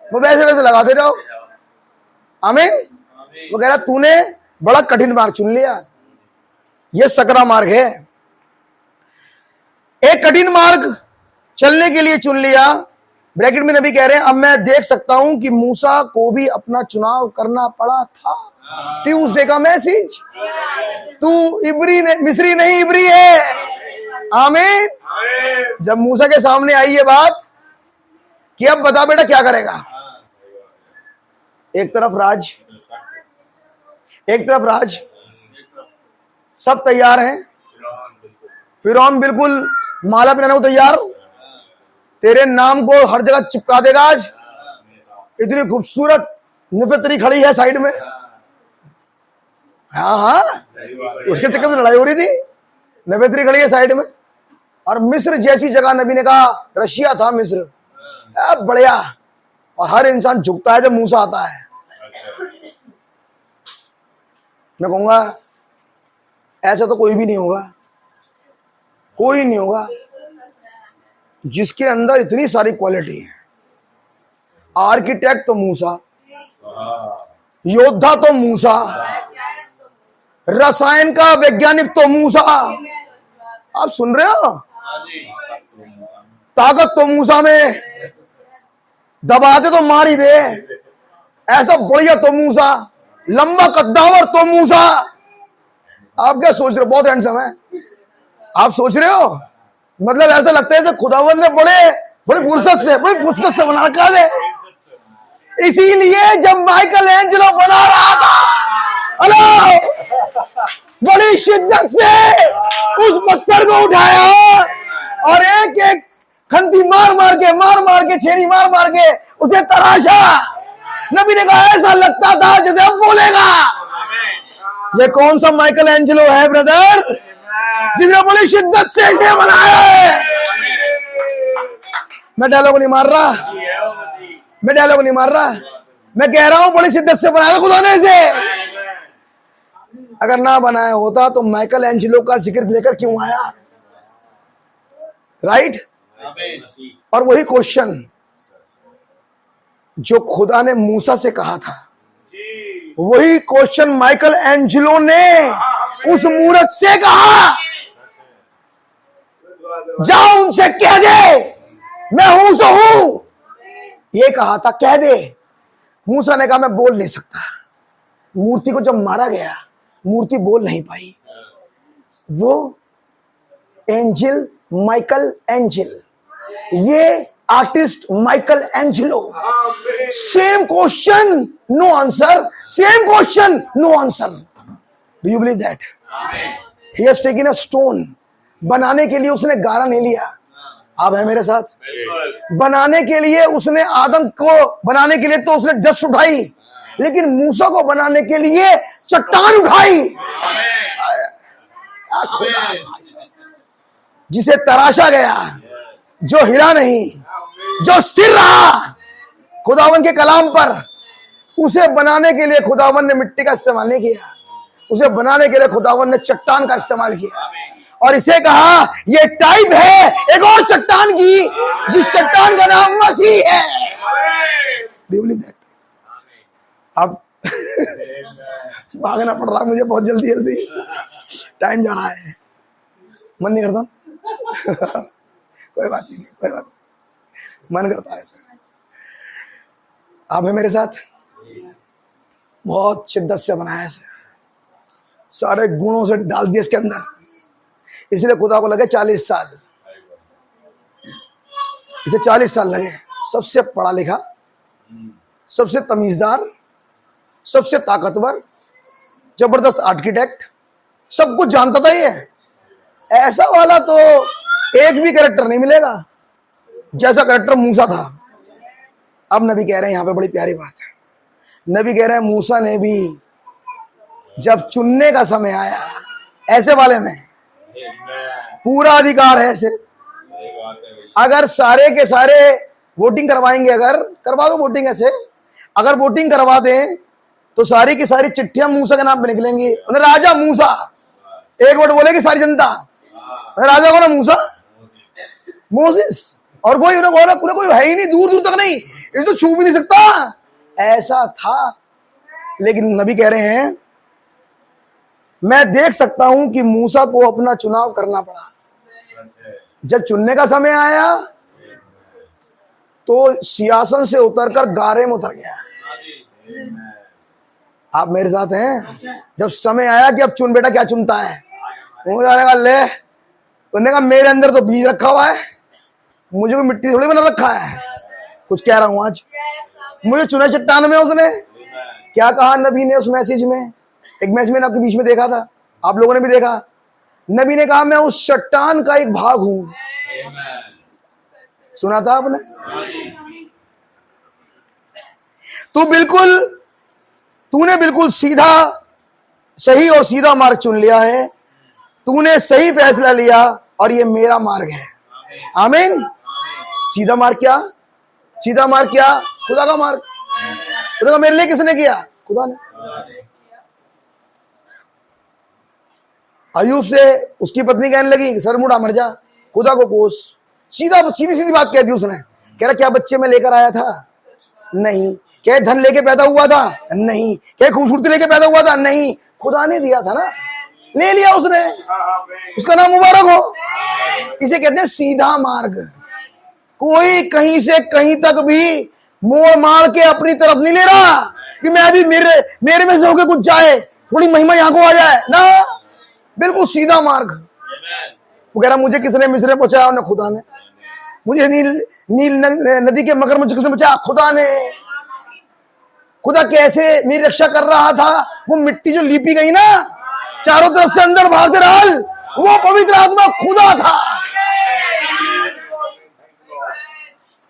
वो वैसे वैसे लगाते जाओ। आमीन। वो कह रहा तूने बड़ा कठिन मार्ग चुन लिया, ये सकरा मार्ग है। एक कठिन मार्ग चलने के लिए चुन लिया। ब्रैकेट में नबी कह रहे हैं, अब मैं देख सकता हूं कि मूसा को भी अपना चुनाव करना पड़ा था। ट्यूसडे का मैसेज, तू मिस्री नहीं इब्री है। आमीन। जब मूसा के सामने आई ये बात कि अब बता बेटा क्या करेगा, एक तरफ राज, सब तैयार हैं। फिरौन बिल्कुल माला पहनाने को तैयार, तेरे नाम को हर जगह चिपका देगा। आज इतनी खूबसूरत निफतरी खड़ी है साइड में। हाँ, उसके चक्कर में लड़ाई हो रही थी। निफतरी खड़ी है साइड में, और मिस्र जैसी जगह, नबी ने कहा रशिया था मिस्र, बढ़िया। और हर इंसान झुकता है जब मूसा आता है। मैं कहूंगा ऐसा तो कोई भी नहीं होगा, कोई नहीं होगा जिसके अंदर इतनी सारी क्वालिटी है। आर्किटेक्ट तो मूसा, योद्धा तो मूसा, रसायन का वैज्ञानिक तो मूसा। आप सुन रहे हो? ताकत तो मूसा में, दबाते तो मार ही दे, ऐसा बढ़िया तो मूसा, लंबा कद्दावर तो मूसा। आप क्या सोच रहे हो? बहुत हैंडसम है। आप सोच रहे हो, मतलब ऐसा लगता है कि खुदावंद ने बड़ी फुर्सत से बना रखा है। इसीलिए जब माइकल एंजेलो बना रहा था, बड़ी शिद्दत से उस पत्थर को उठाया और एक एक खंती मार मार के छेनी मार के उसे तराशा। नबी ने कहा ऐसा लगता था जैसे अब बोलेगा। ये कौन सा माइकल एंजेलो है ब्रदर, जिसने बड़ी शिद्दत से इसे बनाया है? मैं डायलॉग नहीं मार रहा, मैं कह रहा हूं बड़ी शिद्दत से बनाया खुदा ने इसे। अगर ना बनाया होता तो माइकल एंजेलो का जिक्र लेकर क्यों आया? राइट। और वही क्वेश्चन जो खुदा ने मूसा से कहा था, वही क्वेश्चन माइकल एंजेलो ने उस मूर्ख से कहा, जाओ उनसे कह दे मैं हूं सो हूं। ये कहा था, कह दे। मूसा ने कहा मैं बोल नहीं सकता। मूर्ति को जब मारा गया, मूर्ति बोल नहीं पाई। वो एंजल माइकल एंजल, ये artist Michelangelo. Same question no answer, same question no answer. Do you believe that? He has taken a stone. बनाने के लिए उसने गारा नहीं लिया। आप है मेरे साथ? बनाने के लिए उसने आदम को बनाने के लिए तो उसने डस्ट उठाई, लेकिन मूसा को बनाने के लिए चट्टान उठाई। जिसे तराशा गया, जो हिला नहीं, जो स्थिर रहा खुदावन के कलाम पर, उसे बनाने के लिए खुदावन ने मिट्टी का इस्तेमाल नहीं किया, उसे बनाने के लिए खुदावन ने चट्टान का इस्तेमाल किया। और इसे कहा ये टाइप है एक और चट्टान की, जिस चट्टान का नाम मसीह है। Do you believe that? अब भागना पड़ रहा मुझे बहुत जल्दी जल्दी, टाइम जा रहा है, मन नहीं करता कोई बात नहीं, कोई बात नहीं, मन करता है ऐसा। आप है मेरे साथ, बहुत शिद्दत से बनाया इसे, सारे गुणों से डाल दिए इसके अंदर, इसलिए खुदा को लगे 40 साल, इसे 40 साल लगे। सबसे पढ़ा लिखा, सबसे तमीजदार, सबसे ताकतवर, जबरदस्त आर्किटेक्ट, सब कुछ जानता था ये। ऐसा वाला तो एक भी कैरेक्टर नहीं मिलेगा जैसा कैरेक्टर मूसा था। अब नबी कह रहे हैं, यहां पे बड़ी प्यारी बात है, नबी कह रहे हैं मूसा ने भी जब चुनने का समय आया, ऐसे वाले में पूरा अधिकार है ऐसे। अगर सारे के सारे वोटिंग करवाएंगे, अगर करवा दो वोटिंग ऐसे, अगर वोटिंग करवा दें तो सारी की सारी चिट्ठियां मूसा के नाम पे निकलेंगी। उन्हें राजा मूसा, एक वोट बोलेगी सारी जनता, राजा को ना मूसा, मोसेस, और कोई उन्हें बोला पूरा कोई है ही नहीं, दूर दूर तक नहीं, इसे तो छू भी नहीं सकता, ऐसा था। लेकिन नबी कह रहे हैं मैं देख सकता हूं कि मूसा को अपना चुनाव करना पड़ा। जब चुनने का समय आया तो सिंहासन से उतरकर गारे में उतर गया। आप मेरे साथ हैं? जब समय आया कि अब चुन बेटा, क्या चुनता है, ले, उन्होंने कहा मेरे अंदर तो बीज रखा हुआ है, मुझे कोई मिट्टी थोड़ी बना रखा है, कुछ कह रहा हूं आज, मुझे चुना चट्टान में। उसने क्या कहा नबी ने उस मैसेज में, एक मैसेज मैंने आपके बीच में देखा था, आप लोगों ने भी देखा, नबी ने कहा मैं उस चट्टान का एक भाग हूं। सुना था आपने? तूने बिल्कुल सीधा, सही और सीधा मार्ग चुन लिया है, तूने सही फैसला लिया और ये मेरा मार्ग है। आमीन। सीधा मार्ग क्या? सीधा मार्ग क्या? खुदा का मार्ग। खुदा का मेरे लिए किसने किया? खुदा ने। अयूब से उसकी पत्नी कहने लगी सर मुड़ा मर जा, खुदा को कोस। सीधी सीधी बात कह दी उसने। कह रहा क्या बच्चे में लेकर आया था? नहीं। क्या धन लेके पैदा हुआ था? नहीं। क्या खूबसूरती लेके पैदा हुआ था? नहीं। खुदा ने दिया था ना, ले लिया उसने, उसका नाम मुबारक हो। इसे कहते हैं सीधा मार्ग। कोई कहीं से कहीं तक भी मोड़ मार के अपनी तरफ नहीं ले रहा कि मैं अभी मेरे में से होके कुछ जाए, थोड़ी महिमा यहां को आ जाए ना, बिल्कुल सीधा मार्ग। वो कह रहा मुझे किसने मिस्र पहुंचाया? उन्हें खुदा ने। मुझे नील नदी के मगरमच्छ किसने बचाया? खुदा ने। खुदा कैसे मेरी रक्षा कर रहा था? वो मिट्टी जो लीपी गई ना चारों तरफ से अंदर बाहर से राल, वो पवित्र आत्मा खुदा था।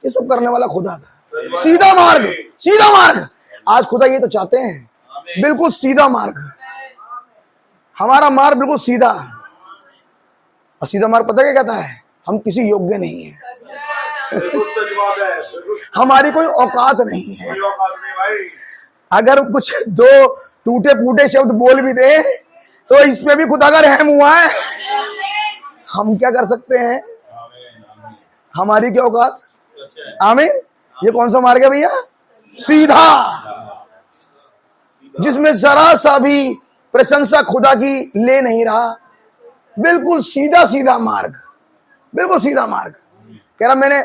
ये सब करने वाला खुदा था। सीधा मार्ग, सीधा मार्ग। आज खुदा ये तो चाहते हैं बिल्कुल सीधा मार्ग, हमारा मार्ग बिल्कुल सीधा। और सीधा मार्ग पता क्या कहता है? हम किसी योग्य नहीं है, हमारी कोई औकात नहीं है। अगर कुछ दो टूटे फूटे शब्द बोल भी दे तो इस पे भी खुदा का रहम हुआ है। हम क्या कर सकते हैं? हमारी क्या औकात? आमीन। ये कौन सा मार्ग है भैया? सीधा, जिसमें जरा सा भी प्रशंसा खुदा की ले नहीं रहा। बिल्कुल सीधा सीधा मार्ग, बिल्कुल सीधा मार्ग। कह रहा मैंने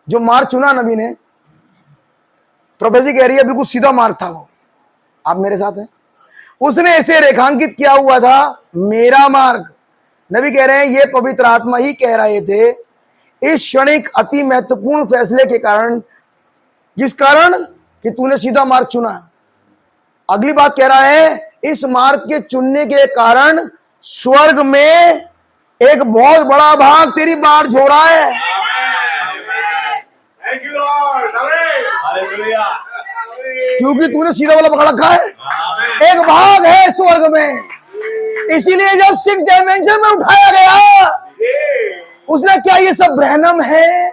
जो मार्ग चुना, नबी ने प्रोफेसी कह रही है बिल्कुल सीधा मार्ग था वो। आप मेरे साथ हैं? उसने इसे रेखांकित किया हुआ था मेरा मार्ग। नबी कह रहे हैं ये पवित्र आत्मा ही कह रहे थे इस क्षणिक अति महत्वपूर्ण फैसले के कारण, जिस कारण कि तूने सीधा मार्ग चुना। अगली बात कह रहा है इस मार्ग के चुनने के कारण स्वर्ग में एक बहुत बड़ा भाग तेरी बाट झो रहा है। क्योंकि तूने सीधा वाला पकड़ रखा है। एक भाग है स्वर्ग में, इसीलिए जब 6 डायमेंशन में उठाया गया उसने क्या ये सब ब्रहनम है?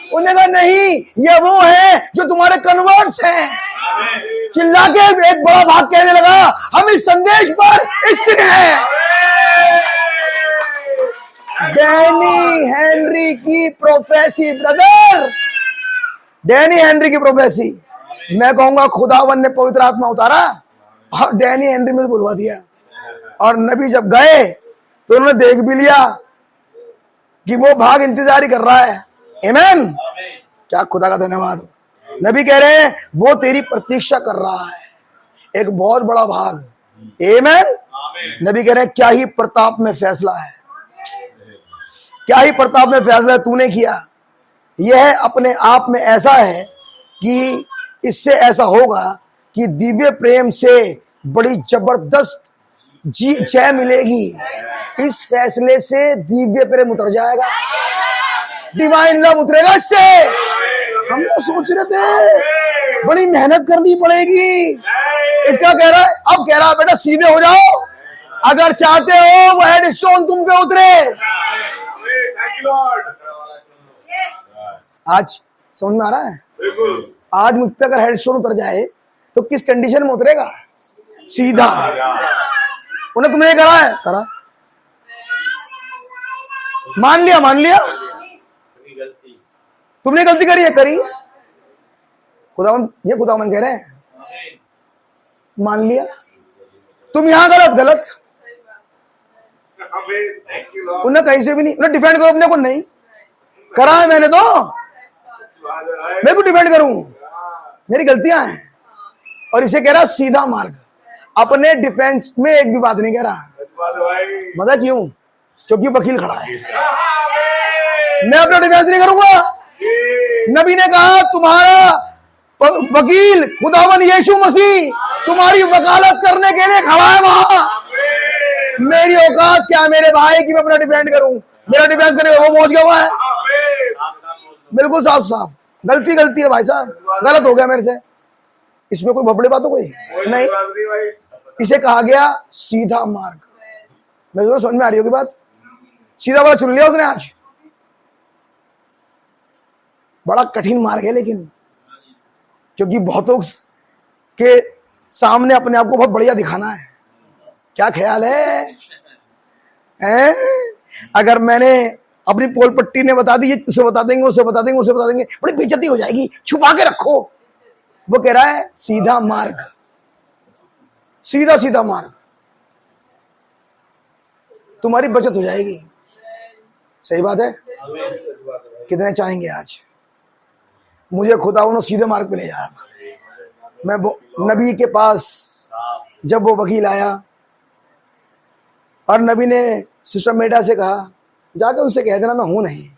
उन्होंने कहा नहीं, ये वो है जो तुम्हारे कन्वर्ट्स हैं। चिल्ला के एक बड़ा भाग कहने लगा, हम इस संदेश पर स्थिर हैं। डैनी हेनरी की प्रोफेसी ब्रदर, डैनी हेनरी की प्रोफेसी, मैं कहूंगा खुदावन ने पवित्र आत्मा उतारा और डैनी हेनरी में बुलवा दिया। और नबी जब गए तो उन्होंने देख भी लिया कि वो भाग इंतजार ही कर रहा है। आमीन, क्या खुदा का धन्यवाद हो। नबी कह रहे हैं वो तेरी प्रतीक्षा कर रहा है, एक बहुत बड़ा भाग। आमीन। नबी कह रहे हैं क्या ही प्रताप में फैसला है, क्या ही प्रताप में फैसला तूने किया। यह अपने आप में ऐसा है कि इससे ऐसा होगा कि दिव्य प्रेम से बड़ी जबरदस्त जय मिलेगी। इस फैसले से दिव्य प्रेम उतर जाएगा, डिवाइन लव उतरेगा इससे। हम तो सोच रहे थे बड़ी मेहनत करनी पड़ेगी, इसका कह रहा है, अब कह रहा है बेटा सीधे हो जाओ, अगर चाहते हो वो हेड स्टोन तुम पे उतरे। आज समझ में आ रहा है? आज मुझ पे अगर हेड स्टोन उतर जाए तो किस कंडीशन में उतरेगा? सीधा। उन्हें तुमने करा है, करा, मान लिया, मान लिया, तुमने गलती करी है, करी। खुदावन, ये खुदावन कह रहे हैं, मान लिया, तुम यहां गलत, गलत। उन्हें कहीं से भी नहीं, उन्हें डिफेंड करो अपने को, नहीं करा है मैंने तो मैं को डिफेंड करूं, मेरी गलतियां हैं। और इसे कह रहा सीधा मार्ग, अपने डिफेंस में एक भी बात नहीं कह रहा। मजा क्यों? क्योंकि वकील खड़ा है, मैं अपना डिफेंस नहीं करूंगा। नबी ने कहा तुम्हारा वकील खुदावन यीशु मसीह तुम्हारी वकालत करने के लिए खड़ा है वहां। मेरी औकात क्या मेरे भाई की मैं अपना डिफेंड करूं? मेरा डिफेंस करेगा वो पहुंच गया हुआ है। बिल्कुल साफ साफ गलती, गलती है भाई साहब, गलत हो गया मेरे से, इसमें कोई भबड़े बात हो कोई नहीं। इसे कहा गया सीधा मार्ग। मैं तो समझ में आ रही होगी बात, सीधा वाला चुन लिया उसने आज। बड़ा कठिन मार्ग है लेकिन, क्योंकि बहुतों के सामने अपने आप को बहुत बढ़िया दिखाना है। क्या ख्याल है? अगर मैंने अपनी पोल पट्टी ने बता दी, उसे बता देंगे, उसे बता देंगे, उसे बता देंगे, बड़ी बेइज्जती हो जाएगी, छुपा के रखो। वो कह रहा है सीधा मार्ग, सीधा सीधा मार्ग, तुम्हारी बचत हो जाएगी। सही बात है। कितने चाहेंगे आज मुझे खुदा उन्होंने सीधे मार्ग पे ले जाया? मैं नबी के पास जब वो वकील आया और नबी ने सिस्टर मेडा से कहा जाकर उनसे कह देना मैं हूं नहीं,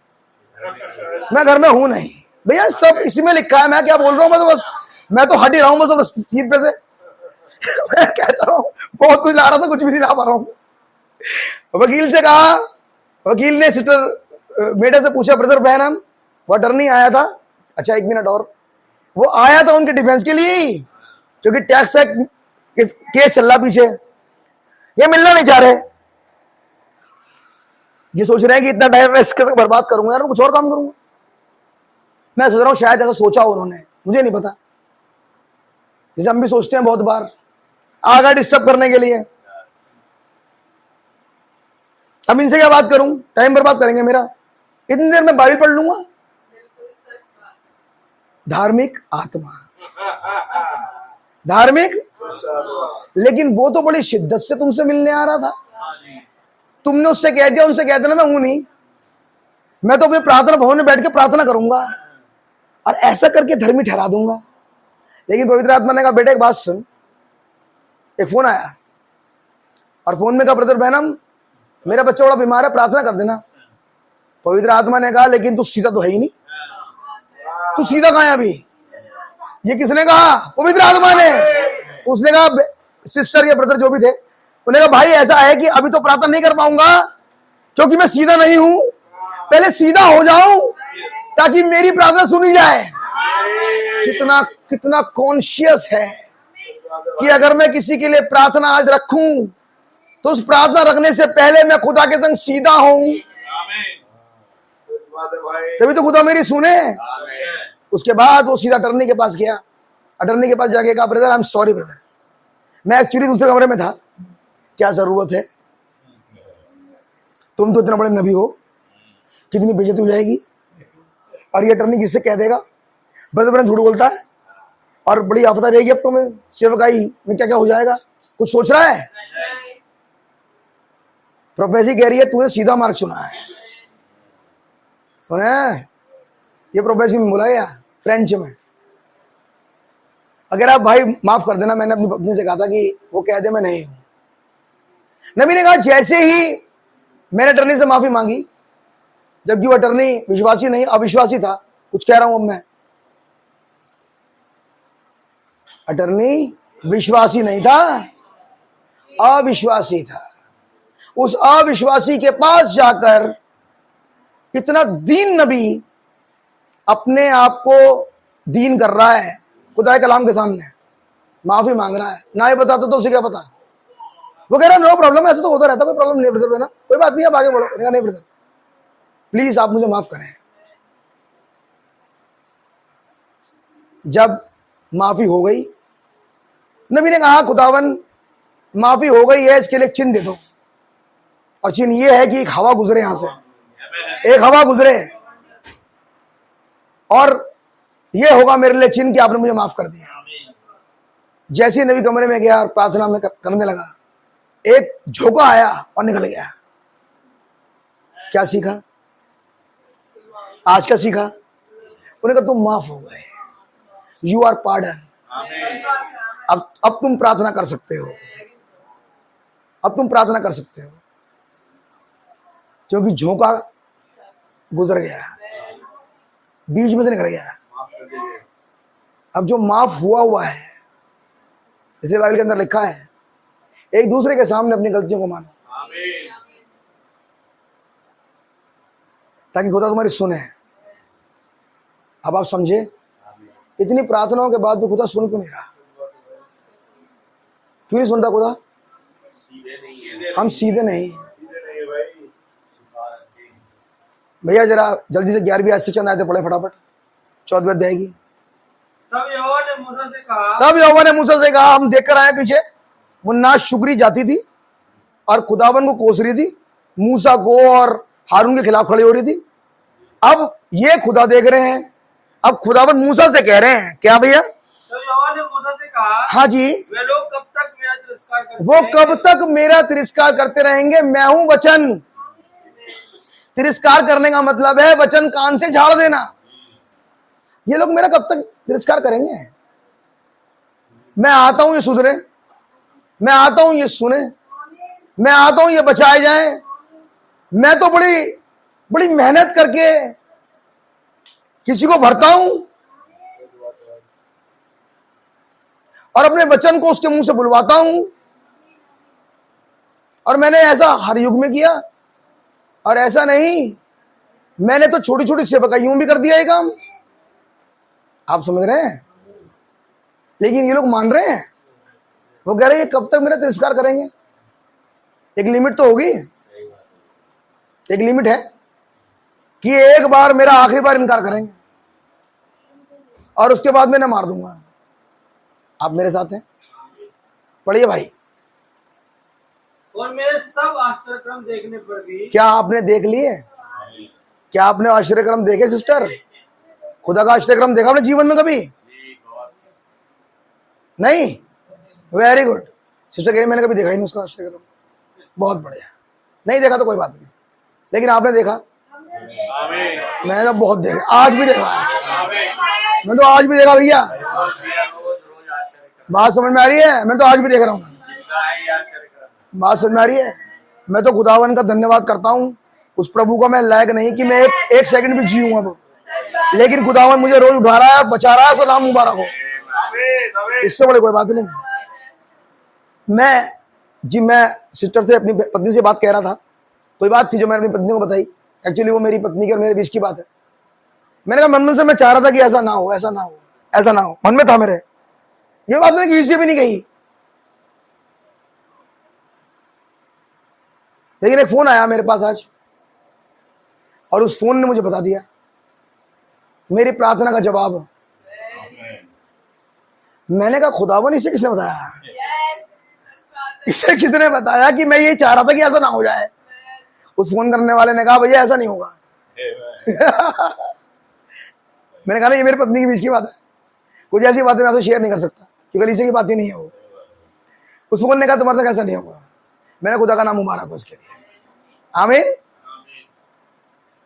मैं घर में हूं नहीं। भैया सब इसमें लिखा है, मैं क्या बोल रहा हूं, मैं तो बस मैं तो हट ही रहा हूं, मैं तो सीट पे से मैं कहता रहा हूं, बहुत कुछ ला रहा था, कुछ भी नहीं ला पा रहा हूं। वकील से कहा, वकील ने सिस्टर मेडा से पूछा ब्रदर ब्रैनम वो अटर्नी आया था, अच्छा एक मिनट, और वो आया था उनके डिफेंस के लिए ही, क्योंकि टैक्स केस चल रहा पीछे, ये मिलना नहीं चाह रहे, ये सोच रहे हैं कि इतना टाइम इसके बर्बाद करूंगा यार, कुछ और काम करूंगा। मैं सोच रहा हूं शायद ऐसा सोचा हो उन्होंने, मुझे नहीं पता, जैसे हम भी सोचते हैं बहुत बार आगे डिस्टर्ब करने के लिए। अब इनसे क्या बात करूं, टाइम बर्बाद करेंगे मेरा, इतनी देर में बाइबल पढ़ लूंगा। धार्मिक आत्मा, धार्मिक, लेकिन वो तो बड़ी शिद्दत से तुमसे मिलने आ रहा था, तुमने उससे कह दिया, उनसे कह देना मैं हूं नहीं, मैं तो अपने प्रार्थना भवन में बैठ के प्रार्थना करूंगा और ऐसा करके धर्मी ठहरा दूंगा। लेकिन पवित्र आत्मा ने कहा बेटे एक बात सुन, एक फोन आया और फोन में कहा ब्रदर ब्रैनम मेरा बच्चा बड़ा बीमार है, प्रार्थना कर देना। पवित्र आत्मा ने कहा लेकिन तू सीधा तो है ही नहीं, तू सीधा कहां है अभी? ये किसने कहा? पवित्र आत्मा ने। उसने कहा सिस्टर या ब्रदर जो भी थे, उन्होंने कहा भाई ऐसा है कि अभी तो प्रार्थना नहीं कर पाऊंगा क्योंकि मैं सीधा नहीं हूं, पहले सीधा हो जाऊं ताकि मेरी प्रार्थना सुनी जाए। कितना कितना कॉन्शियस है कि अगर मैं किसी के लिए प्रार्थना आज रखूं तो उस प्रार्थना रखने से पहले मैं खुदा के संग सीधा हूं। तभी तो खुदा मेरी सुने। उसके बाद वो सीधा अटर्नी के पास गया। अटर्नी के पास जाके कहा, brother I am sorry brother, मैं एक्चुअली दूसरे कमरे में था, क्या जरूरत है, तुम तो इतना बड़े नबी हो, कितनी बेइज्जती हो जाएगी। और ये अटर्नी किससे कह देगा, ब्रदर झूठ बोलता है और बड़ी आफत रहेगी अब तुम्हें, सेवकाई में क्या क्या हो जाएगा, कुछ सोच रहा है। प्रोफेसी कह रही है तूने सीधा मार्ग चुना है। सुना है ये प्रोफेसी में बोला गया फ्रेंच में। अगर आप भाई माफ कर देना, मैंने अपनी पत्नी से कहा था कि वो कह दे मैं नहीं हूं। नबी ने कहा जैसे ही मैंने अटर्नी से माफी मांगी, जबकि वो अटर्नी विश्वासी नहीं अविश्वासी था, कुछ कह रहा हूं अब मैं, अटर्नी विश्वासी नहीं था, अविश्वासी था। उस अविश्वासी के पास जाकर इतना दीन नबी अपने आप को दीन कर रहा है खुदा कलाम के सामने, माफी मांग रहा है। ना ही बताता तो उसे क्या पता। वो कह रहा नो प्रॉब्लम, ऐसा तो होता रहता, कोई प्रॉब्लम नहीं ब्रदर, ना कोई बात नहीं, आप आगे बढ़ो। नहीं ब्रदर प्लीज आप मुझे माफ करें। जब माफी हो गई, नबी ने कहा खुदावन माफी हो गई है, इसके लिए चिन्ह दे दो। और चिन्ह ये है कि एक हवा गुजरे यहां से, एक हवा गुजरे, और ये होगा मेरे लिए चिन्ह कि आपने मुझे माफ कर दिया। जैसे ही नबी कमरे में गया और प्रार्थना में करने लगा, एक झोंका आया और निकल गया। क्या सीखा आज का सीखा, उन्होंने कहा तुम माफ हो गए, यू आर पार्डन। अब तुम प्रार्थना कर सकते हो, अब तुम प्रार्थना कर सकते हो, क्योंकि झोंका गुजर गया, बीच में से निकल गया। अब जो माफ हुआ है, इसलिए बाइबल के अंदर लिखा है एक दूसरे के सामने अपनी गलतियों को मानो, ताकि खुदा तुम्हारी सुने। अब आप समझे, इतनी प्रार्थनाओं के बाद भी खुदा सुन क्यों नहीं रहा? क्यों नहीं सुन रहा खुदा? हम सीधे नहीं। भैया जरा जल्दी से 11वीं आयत से चंद आयतें पढ़े फटाफट, 14वीं अध्याय की। तब यहोवा ने मूसा से कहा, हम देख कर आए पीछे, मुन्ना शुगरी जाती थी और खुदावन को कोस रही थी, मूसा को और हारून के खिलाफ खड़ी हो रही थी। अब ये खुदा देख रहे हैं, अब खुदावन मूसा से कह रहे हैं क्या भैया? तब यहोवा ने मूसा से कहा, हाँ जी, वे लोग कब तक मेरा तिरस्कार करते वो कब तक मेरा तिरस्कार करते रहेंगे? मैं हूं वचन। तिरस्कार करने का मतलब है वचन कान से झाड़ देना। ये लोग मेरा कब तक तिरस्कार करेंगे? मैं आता हूं ये सुधरे, मैं आता हूं ये सुने, मैं आता हूं ये बचाए जाए। मैं तो बड़ी बड़ी मेहनत करके किसी को भरता हूं और अपने वचन को उसके मुंह से बुलवाता हूं, और मैंने ऐसा हर युग में किया। और ऐसा नहीं, मैंने तो छोटी छोटी सेवकाइयों भी कर दिया ये काम, आप समझ रहे हैं? लेकिन ये लोग मान रहे हैं। वो कह रहे हैं कब तक मेरा तिरस्कार करेंगे? एक लिमिट तो होगी, एक लिमिट है कि एक बार मेरा आखिरी बार इनकार करेंगे और उसके बाद मैं मार दूंगा। आप मेरे साथ हैं? पढ़िए भाई। और मेरे सब आश्चर्यक्रम देखने पर भी, क्या आपने देख लिए? क्या आपने आश्चर्यक्रम देखे सिस्टर? खुदा का आश्चर्यक्रम देखा आपने जीवन में कभी? नहीं? Very good. सिस्टर कह रही मैंने कभी देखा ही नहीं उसका आश्चर्यक्रम। बहुत बढ़िया। नहीं देखा तो कोई बात नहीं, लेकिन आपने देखा? मैंने तो बहुत देखा, आज भी देखा है। मैं तो आज भी देखा भैया। बात समझ में आ रही है? मैं तो आज भी देख रहा हूँ। बात समझ में आ रही है? मैं तो खुदावन का धन्यवाद करता हूँ, उस प्रभु का मैं लायक नहीं कि मैं एक सेकंड भी जीऊँ अब, लेकिन खुदावन मुझे रोज उठा रहा है, बचा रहा है, तो नाम मुबारक हो। इससे बड़े कोई बात नहीं। मैं सिस्टर से अपनी पत्नी से बात कह रहा था, कोई बात थी जो मैंने अपनी पत्नी को बताई। एक्चुअली वो मेरी पत्नी के और मेरे बीच की बात है। मैंने कहा मन में से मैं चाह रहा था कि ऐसा ना हो, ऐसा ना हो, ऐसा ना हो, मन में था मेरे। ये बात मैंने किसी से भी नहीं कही, लेकिन एक फोन आया मेरे पास आज, और उस फोन ने मुझे बता दिया मेरी प्रार्थना का जवाब। मैंने कहा खुदावन इसे किसने बताया? इसे किसने बताया कि मैं ये चाह रहा था कि ऐसा ना हो जाए? उस फोन करने वाले ने कहा भैया ऐसा नहीं होगा। मैंने कहा ना ये मेरी पत्नी के बीच की बात है, कुछ ऐसी बातें मैं आपसे शेयर नहीं कर सकता क्योंकि इसी की बात ही नहीं है वो। उस फोन ने कहा तुम्हारे साथ ऐसा नहीं होगा। मैंने खुदा का नाम मुबारक हो उसके लिए। आमीन।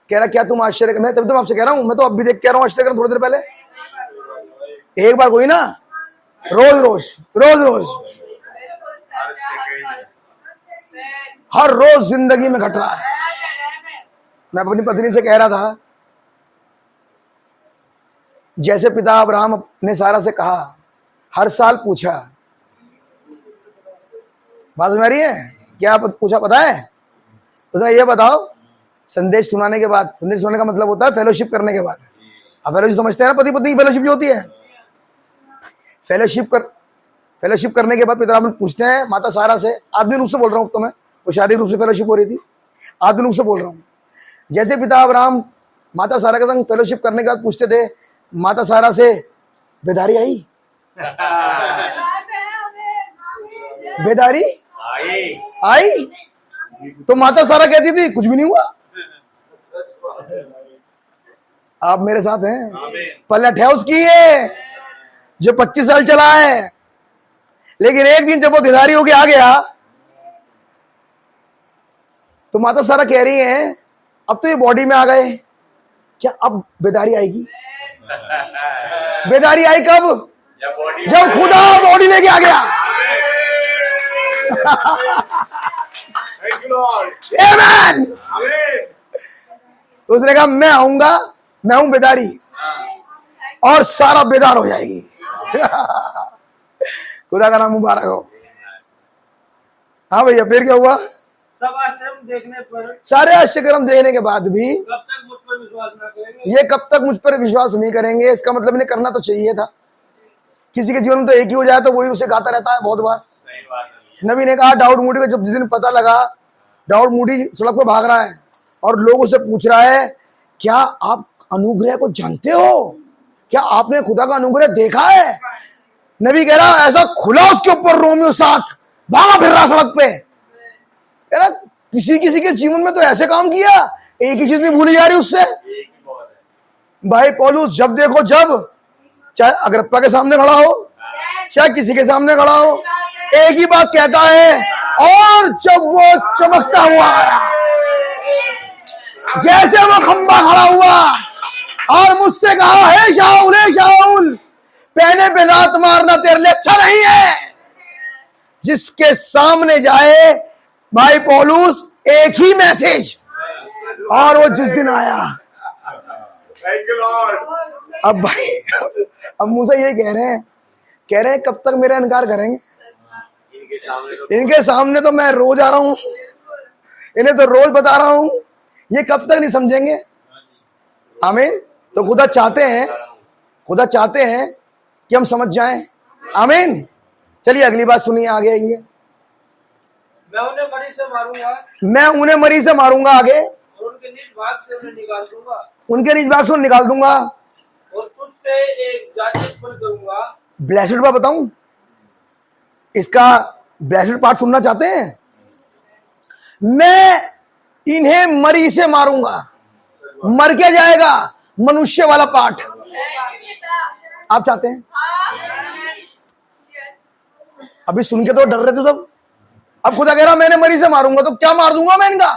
कह रहा क्या तुम आश्चर्य, मैं तभी तो आपसे कह रहा हूं, मैं तो अब भी देख कह रहा हूं आश्चर्य थोड़ी देर पहले। एक बार कोई ना, रोज रोज रोज रोज हर रोज जिंदगी में घट रहा है। मैं अपनी पत्नी से कह रहा था जैसे पिता अब्राहम ने सारा से कहा, हर साल पूछा, बात समझ रही है? क्या पूछा पता है? उसने ये बताओ, संदेश सुनाने के बाद, संदेश सुनाने का मतलब होता है फेलोशिप करने के बाद। अब फेलोशिप समझते हैं ना, पति पत्नी की फेलोशिप जो होती है, फेलोशिप करने के बाद पिता अब्राहम पूछते हैं माता सारा से, आत्मिक रूप से बोल रहा हूं तो मैं, वो शारीरिक रूप से फेलोशिप हो रही थी, आत्मिक रूप से बोल रहा हूं। जैसे पिता अब्राहम माता सारा के संग फेलोशिप करने के बाद पूछते थे माता सारा से, बेदारी आई? बेदारी आई? तो माता सारा कहती थी कुछ भी नहीं हुआ। आप मेरे साथ हैं? पलट है उसकी है जो 25 साल चला है, लेकिन एक दिन जब वो बेदारी होके आ गया तो माता सारा कह रही है अब तो ये बॉडी में आ गए, क्या अब बेदारी आएगी? बेदारी आई कब? जब खुदा बॉडी लेके आ गया। आमीन। उसने कहा मैं आऊंगा, मैं हूं बेदारी, और सारा बेदार हो जाएगी। खुदा का नाम मुबारक हो। हाँ भैया, फिर क्या हुआ? सब आश्चर्य देखने पर, सारे आश्चर्यक्रम देखने के बाद भी कब तक मुझ पर विश्वास न करेंगे? ये कब तक मुझ पर विश्वास नहीं करेंगे? इसका मतलब इन्हें करना तो चाहिए था। किसी के जीवन में तो एक ही हो जाए तो वही उसे गाता रहता है बहुत बार। नबी ने कहा दाऊद मूडी को जब जिस दिन पता लगा दाऊद मूडी सड़क पर भाग रहा है और लोग उसे पूछ रहा है क्या आप अनुग्रह को जानते हो? क्या आपने खुदा का अनुग्रह देखा है? नबी कह रहा ऐसा खुला उसके ऊपर रोमियो साथ भागा फिर रहा सड़क पे। कह रहा किसी किसी के जीवन में तो ऐसे काम किया, एक ही चीज नहीं भूली जा रही उससे। भाई पौलुस जब देखो, जब चाहे अग्रिप्पा के सामने खड़ा हो चाहे किसी के सामने खड़ा हो, एक ही बात कहता है, और जब वो चमकता हुआ आया, जैसे वो खंबा खड़ा हुआ और मुझसे कहा हे शाऊल पहने पे लात मारना तेरे लिए अच्छा नहीं है। जिसके सामने जाए भाई पौलुस एक ही मैसेज, और वो जिस दिन आया, अब भाई अब मूसा ये कह रहे हैं कब तक मेरा इनकार करेंगे? इनके सामने तो मैं रोज आ रहा हूं, इन्हें तो रोज बता रहा हूं, ये कब तक नहीं समझेंगे? आमीन। तो खुदा चाहते हैं कि हम समझ जाएं। आमीन। चलिए अगली बात सुनिए, आगे आइए। मैं उन्हें मरी से मारूंगा, मैं उन्हें मरी से मारूंगा, आगे, और उनके निज भाग से उन्हें निकाल दूंगा, उनके निज भाग से निकाल दूंगा, और तुझसे एक जाति उत्पन्न करूंगा। ब्लेस्ड बात बताऊं, इसका ब्लेस्ड पार्ट सुनना चाहते हैं? मैं इन्हें मरी से मारूंगा, मर के जाएगा मनुष्य वाला पार्ट। आप चाहते हैं? अभी सुन के तो डर रहे थे सब, अब खुदा कह रहा मैंने मरी से मारूंगा, तो क्या मार दूंगा मैं इनका?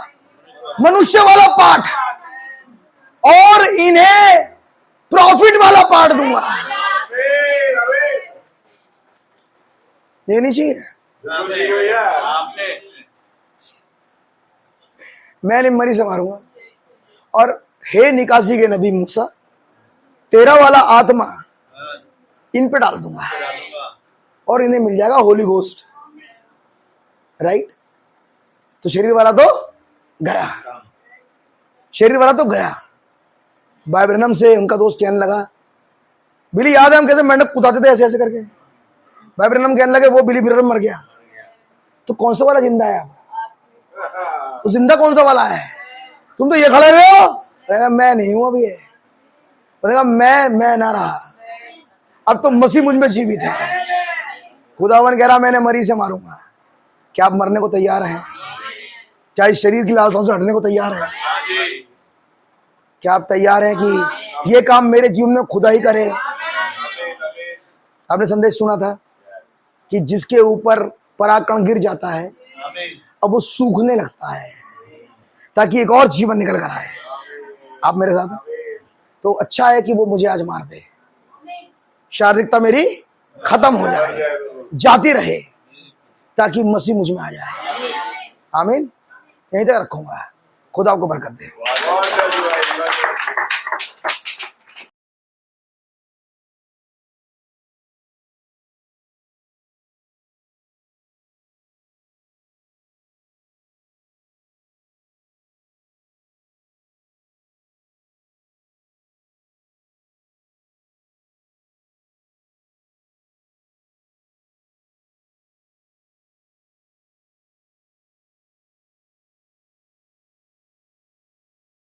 मनुष्य वाला पार्ट, और इन्हें प्रॉफिट वाला पार्ट दूंगा। ये नहीं चाहिए? मैं इन्हें मरी से मारूंगा, और हे निकासी के नबी मूसा, तेरा वाला आत्मा इन पे डाल दूंगा, और इन्हें मिल जाएगा होली घोस्ट। राइट? तो शरीर वाला तो गया, शरीर वाला तो गया। भाई ब्रैनम से उनका दोस्त कहने लगा, बिली याद है हम कैसे मेंढक कुदाते थे ऐसे ऐसे करके? भाई ब्रैनम कहने लगे वो बिली ब्रैनम मर गया, तो कौन सा वाला जिंदा है? तो जिंदा कौन सा वाला है? तुम तो ये खड़े हुए हो, मैं नहीं हूं अभी। कहा मैं ना रहा, अब तो मसीह मुझ में जीवित है। खुदावन कह रहा मैंने मरी से मारूंगा। क्या आप मरने को तैयार हैं? चाहे शरीर की लालसाओं से हटने को तैयार हैं? क्या आप तैयार हैं कि ये काम मेरे जीवन में खुदा ही करे? आपने संदेश सुना था कि जिसके ऊपर पराकण गिर जाता है अब वो सूखने लगता है ताकि एक और जीवन निकल कर आए। आप मेरे साथ? तो अच्छा है कि वो मुझे आज मार दे, शारीरिकता मेरी खत्म हो जाए, जाती रहे, ताकि मसीह मुझ में आ जाए। आमीन। यहीं तक रखूंगा। खुदा आपको बरकत दे।